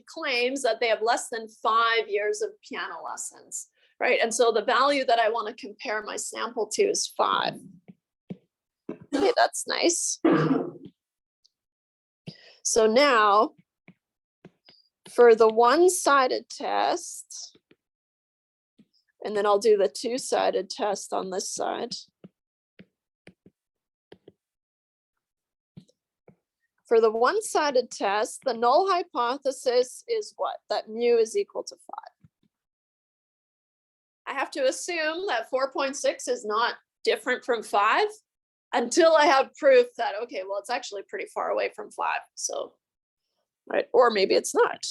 S1: claims that they have less than 5 years of piano lessons, right? And so the value that I want to compare my sample to is 5. Okay, that's nice. So now for the one-sided test, and then I'll do the two-sided test on this side. For the one-sided test, the null hypothesis is what? That mu is equal to 5. I have to assume that 4.6 is not different from 5 until I have proof that, okay, well, it's actually pretty far away from 5. So, right, or maybe it's not.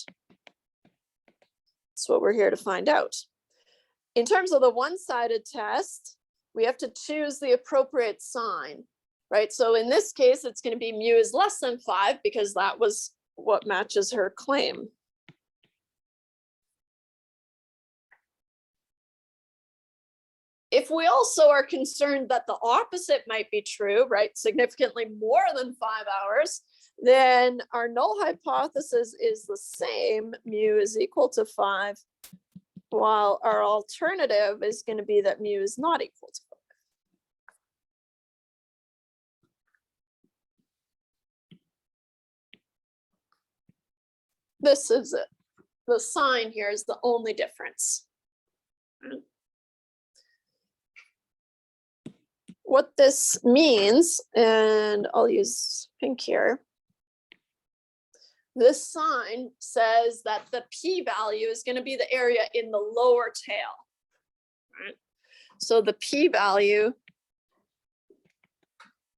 S1: That's what we're here to find out. In terms of the one-sided test, we have to choose the appropriate sign, right? So in this case, it's going to be mu is less than 5 because that was what matches her claim. If we also are concerned that the opposite might be true, right, significantly more than 5 hours, then our null hypothesis is the same, mu is equal to 5, while our alternative is going to be that mu is not equal to 5. This is it. The sign here is the only difference. What this means, and I'll use pink here, this sign says that the p-value is going to be the area in the lower tail. Right? So the p-value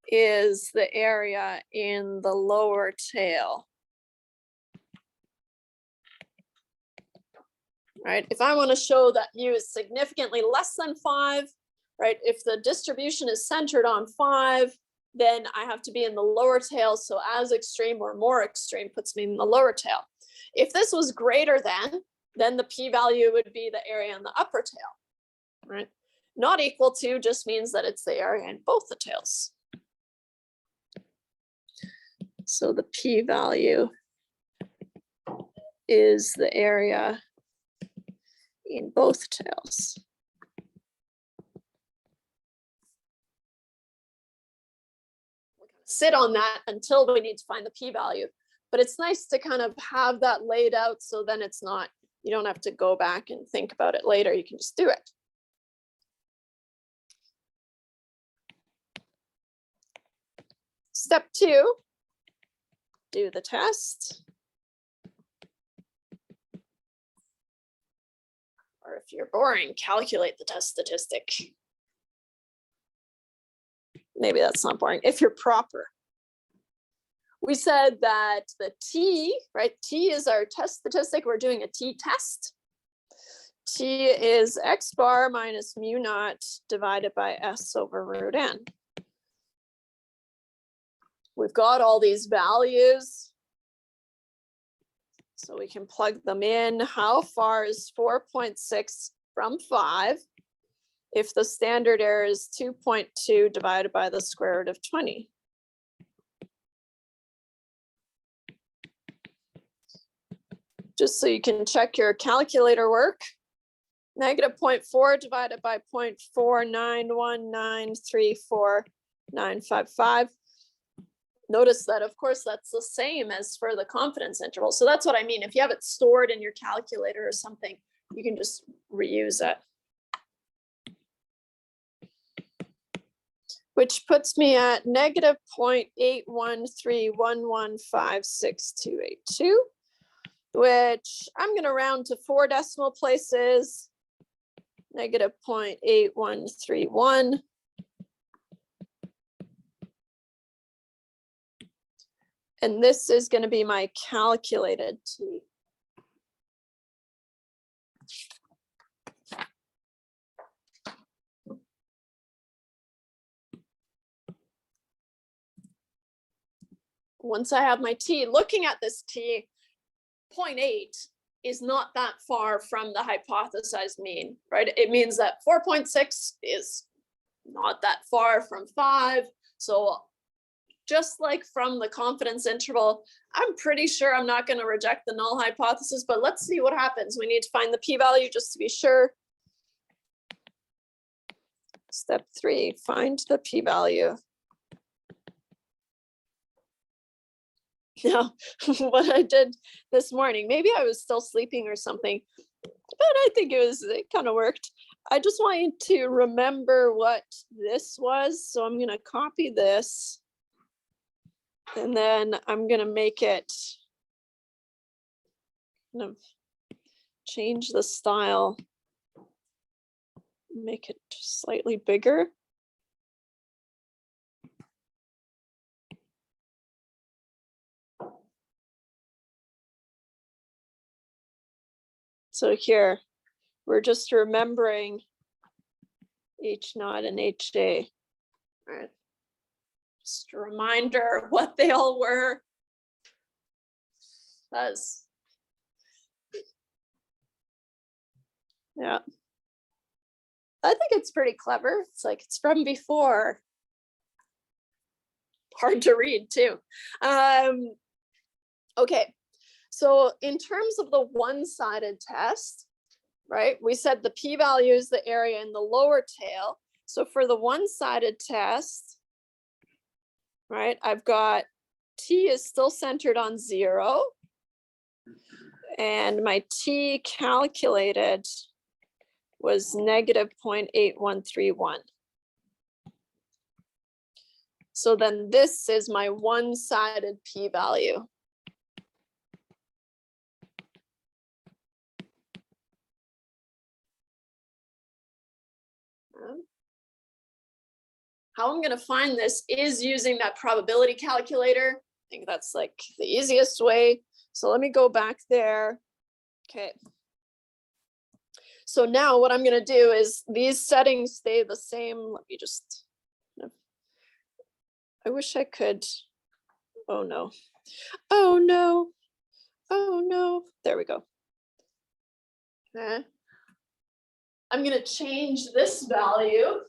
S1: is the area in the lower tail. Right? If I want to show that mu is significantly less than 5, right? If the distribution is centered on 5, then I have to be in the lower tail. So as extreme or more extreme puts me in the lower tail. If this was greater than, then the p-value would be the area in the upper tail, right? Not equal to just means that it's the area in both the tails. So the p-value is the area in both tails. Sit on that until we need to find the p-value. But it's nice to kind of have that laid out so then it's not, you don't have to go back and think about it later. You can just do it. Step 2, do the test. Or if you're boring, calculate the test statistic. Maybe that's not boring, if you're proper. We said that the t, right? T is our test statistic. We're doing a t-test. T is x bar minus mu naught divided by s over root n. We've got all these values, so we can plug them in. How far is 4.6 from 5 if the standard error is 2.2 divided by the square root of 20? Just so you can check your calculator work. Negative 0.4 divided by 0.491934955. Notice that, of course, that's the same as for the confidence interval. So that's what I mean. If you have it stored in your calculator or something, you can just reuse it. Which puts me at negative 0.81311568282, which I'm going to round to 4 decimal places. Negative 0.8131. And this is going to be my calculated t. Once I have my t, looking at this t, 0.8 is not that far from the hypothesized mean, right? It means that 4.6 is not that far from 5. So just like from the confidence interval, I'm pretty sure I'm not going to reject the null hypothesis, but let's see what happens. We need to find the p-value just to be sure. Step 3, find the p-value. Now, what I did this morning, maybe I was still sleeping or something, but I think it kind of worked. I just want you to remember what this was. So I'm going to copy this. And then I'm going to make it kind of change the style, make it slightly bigger. So here, we're just remembering H0 and HJ. All right. Just a reminder of what they all were. That's, yeah. I think it's pretty clever. It's like it's from before. Hard to read too. Okay, so in terms of the one-sided test, right? We said the p-value is the area in the lower tail. So for the one-sided test, right, I've got t is still centered on 0. And my t calculated was negative 0.8131. So then this is my one-sided p-value. How I'm going to find this is using that probability calculator. I think that's like the easiest way. So let me go back there. Okay. So now what I'm going to do is these settings stay the same. Let me just, I wish I could. Oh no. Oh no. Oh no. There we go. Okay. I'm going to change this value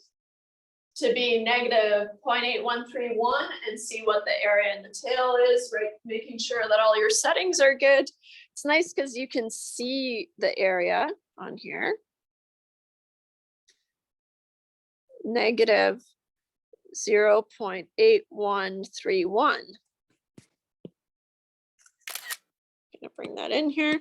S1: to be negative 0.8131 and see what the area in the tail is, right? Making sure that all your settings are good. It's nice because you can see the area on here. Negative 0.8131. Gonna bring that in here.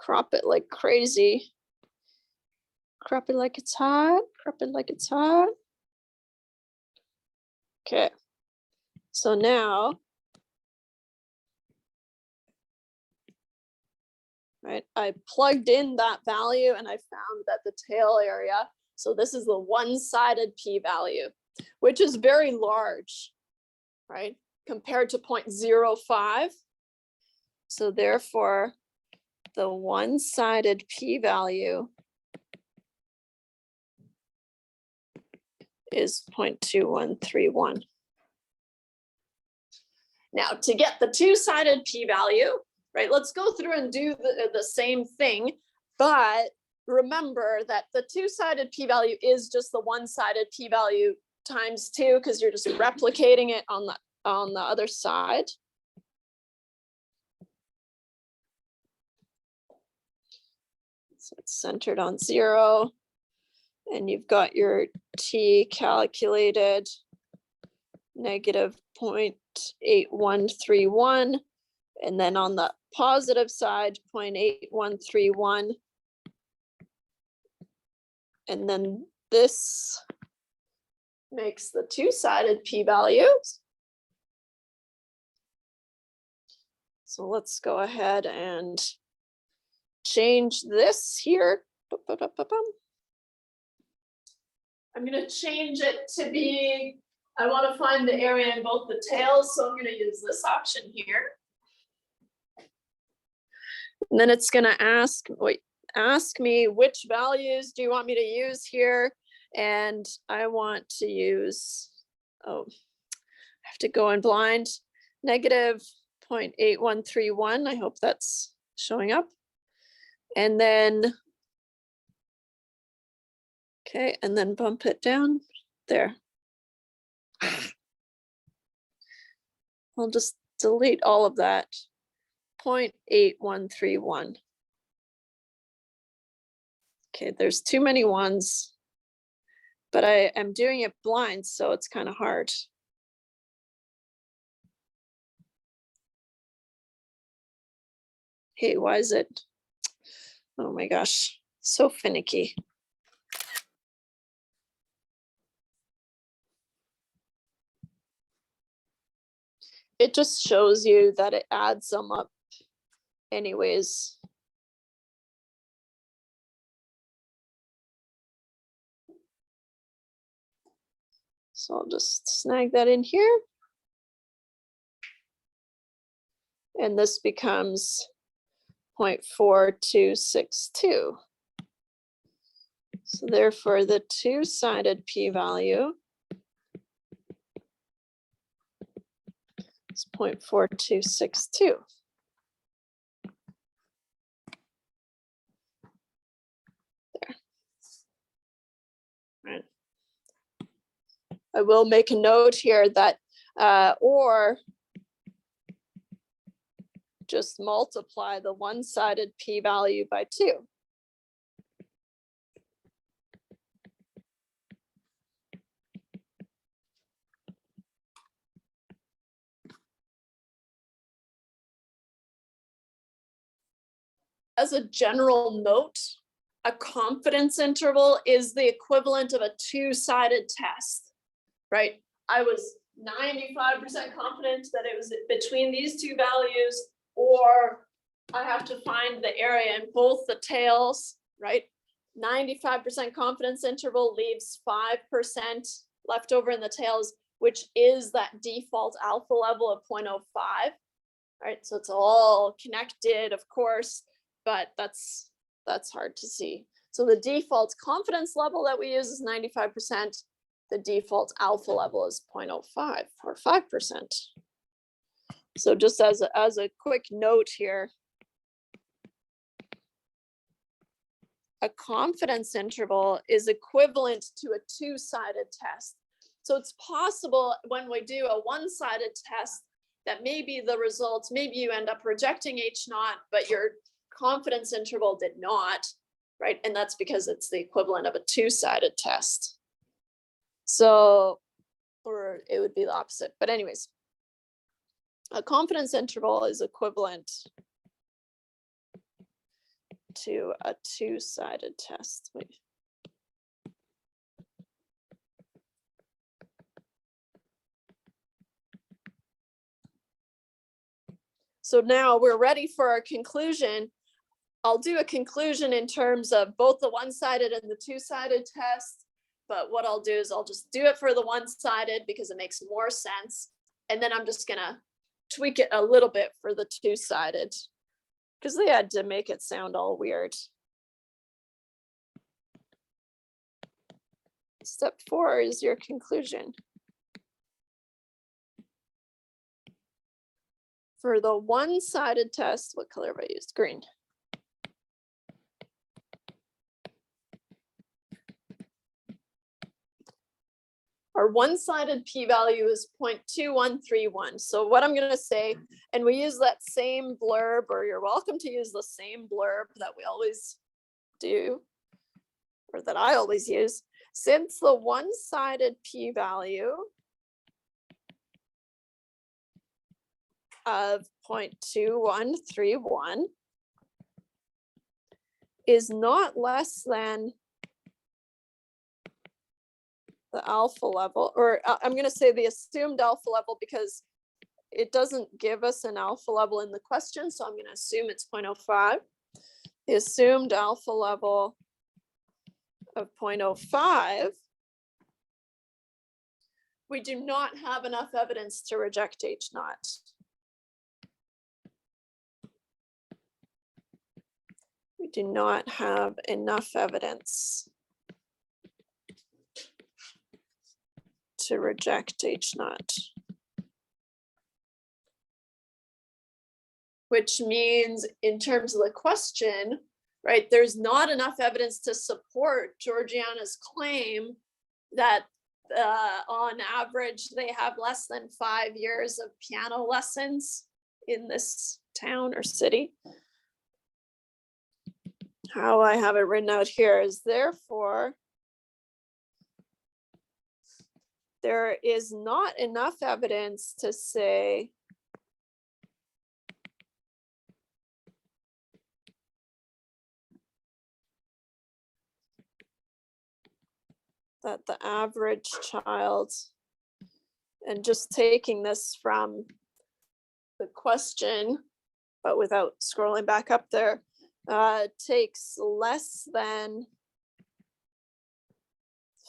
S1: crop it like crazy. Crop it like it's hot, crop it like it's hot. Okay, so now, right, I plugged in that value and I found that the tail area, so this is the one-sided p-value, which is very large, right, compared to 0.05. So therefore, the one-sided p-value is 0.2131. Now, to get the two-sided p-value, right, let's go through and do the same thing, but remember that the two-sided p-value is just the one-sided p-value times 2, because you're just replicating it on the other side. So it's centered on 0, and you've got your t calculated negative 0.8131, and then on the positive side 0.8131, and then this makes the two-sided p-values. So let's go ahead and change this here. I'm going to change it to be, I want to find the area in both the tails, so I'm going to use this option here. And then it's going to ask me which values do you want me to use here? And I want to use, I have to go in blind, negative 0.8131. I hope that's showing up. And then, okay, and then bump it down there. I'll just delete all of that. 0.8131. Okay, there's too many ones, but I am doing it blind, so it's kind of hard. Hey, why is it? Oh my gosh, so finicky. It just shows you that it adds them up anyways. So I'll just snag that in here. And this becomes 0.4262. So therefore the two-sided p-value is 0.4262. There. Right. I will make a note here that, or just multiply the one-sided p-value by 2. As a general note, a confidence interval is the equivalent of a two-sided test, right? I was 95% confident that it was between these two values, or I have to find the area in both the tails, right? 95% confidence interval leaves 5% left over in the tails, which is that default alpha level of 0.05, right? So it's all connected, of course, but that's hard to see. So the default confidence level that we use is 95%. The default alpha level is 0.05 or 5%. So just as a quick note here, a confidence interval is equivalent to a two-sided test. So it's possible when we do a one-sided test that maybe the results, maybe you end up rejecting H0, but your confidence interval did not, right? And that's because it's the equivalent of a two-sided test. So, or it would be the opposite, but anyways, a confidence interval is equivalent to a two-sided test. Wait. So now we're ready for our conclusion. I'll do a conclusion in terms of both the one-sided and the two-sided test. But what I'll do is I'll just do it for the one-sided because it makes more sense. And then I'm just gonna tweak it a little bit for the two-sided because they had to make it sound all weird. Step 4 is your conclusion. For the one-sided test, what color have I used? Green. Our one-sided p-value is 0.2131. So what I'm going to say, and we use that same blurb, or you're welcome to use the same blurb that we always do, or that I always use. Since the one-sided p-value of 0.2131 is not less than the alpha level, or I'm going to say the assumed alpha level because it doesn't give us an alpha level in the question. So I'm going to assume it's 0.05. The assumed alpha level of 0.05, we do not have enough evidence to reject H naught. We do not have enough evidence to reject H naught. Which means in terms of the question, right, there's not enough evidence to support Georgiana's claim that on average they have less than 5 years of piano lessons in this town or city. How I have it written out here is therefore there is not enough evidence to say that the average child, and just taking this from the question, but without scrolling back up there, takes less than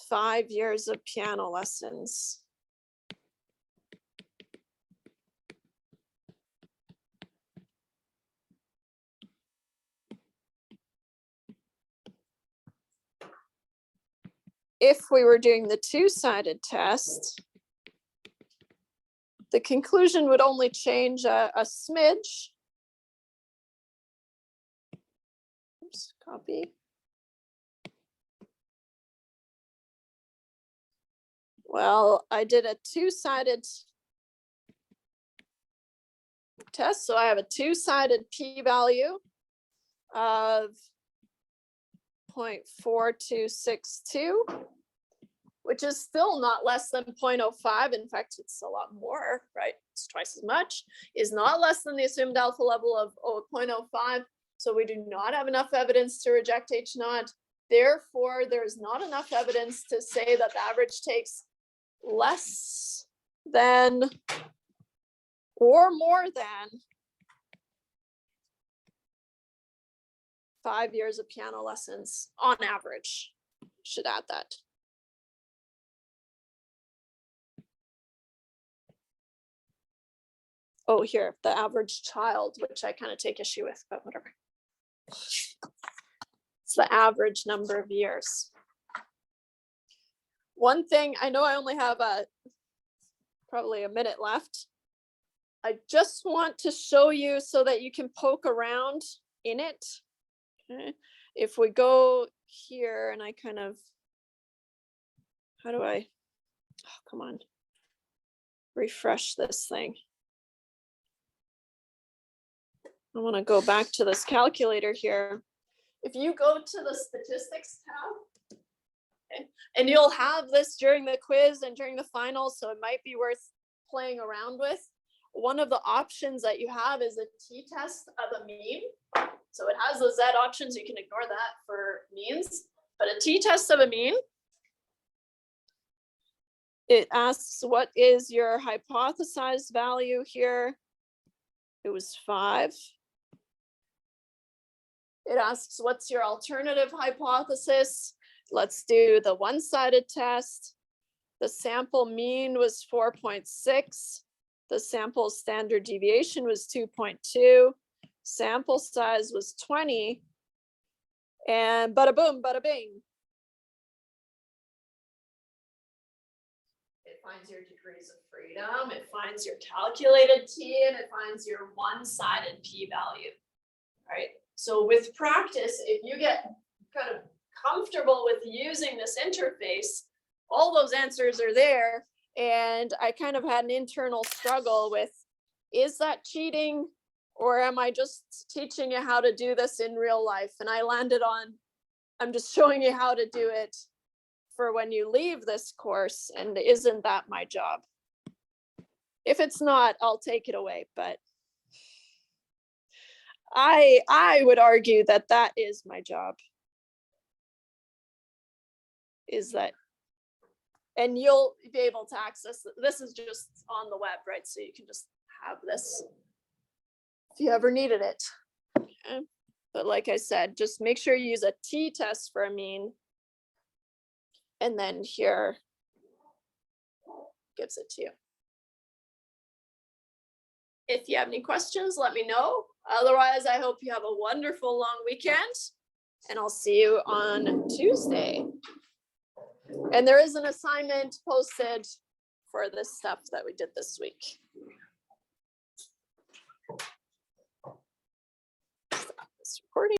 S1: 5 years of piano lessons. If we were doing the two-sided test, the conclusion would only change a smidge. Oops, copy. Well, I did a two-sided test, so I have a two-sided p-value of 0.4262, which is still not less than 0.05. In fact, it's a lot more, right? It's twice as much, is not less than the assumed alpha level of 0.05. So we do not have enough evidence to reject H naught. Therefore, there's not enough evidence to say that the average takes less than or more than 5 years of piano lessons on average. Should add that. Oh, here, the average child, which I kind of take issue with, but whatever. It's the average number of years. One thing, I know I only have probably a minute left. I just want to show you so that you can poke around in it. Okay. If we go here and I kind of, how do I, oh, come on, refresh this thing. I want to go back to this calculator here. If you go to the statistics tab, okay, and you'll have this during the quiz and during the final, so it might be worth playing around with. One of the options that you have is a t-test of a mean. So it has the Z options, you can ignore that for means, but a t-test of a mean, it asks what is your hypothesized value here? It was 5. It asks what's your alternative hypothesis? Let's do the one-sided test. The sample mean was 4.6. The sample standard deviation was 2.2. Sample size was 20. And bada boom, bada bing. It finds your degrees of freedom, it finds your calculated t, and it finds your one-sided p-value, right? So with practice, if you get kind of comfortable with using this interface, all those answers are there. And I kind of had an internal struggle with, is that cheating? Or am I just teaching you how to do this in real life? And I landed on, I'm just showing you how to do it for when you leave this course, and isn't that my job? If it's not, I'll take it away, but I would argue that that is my job. Is that, and you'll be able to access, this is just on the web, right? So you can just have this if you ever needed it. Okay. But like I said, just make sure you use a t-test for a mean. And then here gives it to you. If you have any questions, let me know. Otherwise, I hope you have a wonderful long weekend, and I'll see you on Tuesday. And there is an assignment posted for this stuff that we did this week. Stop this recording.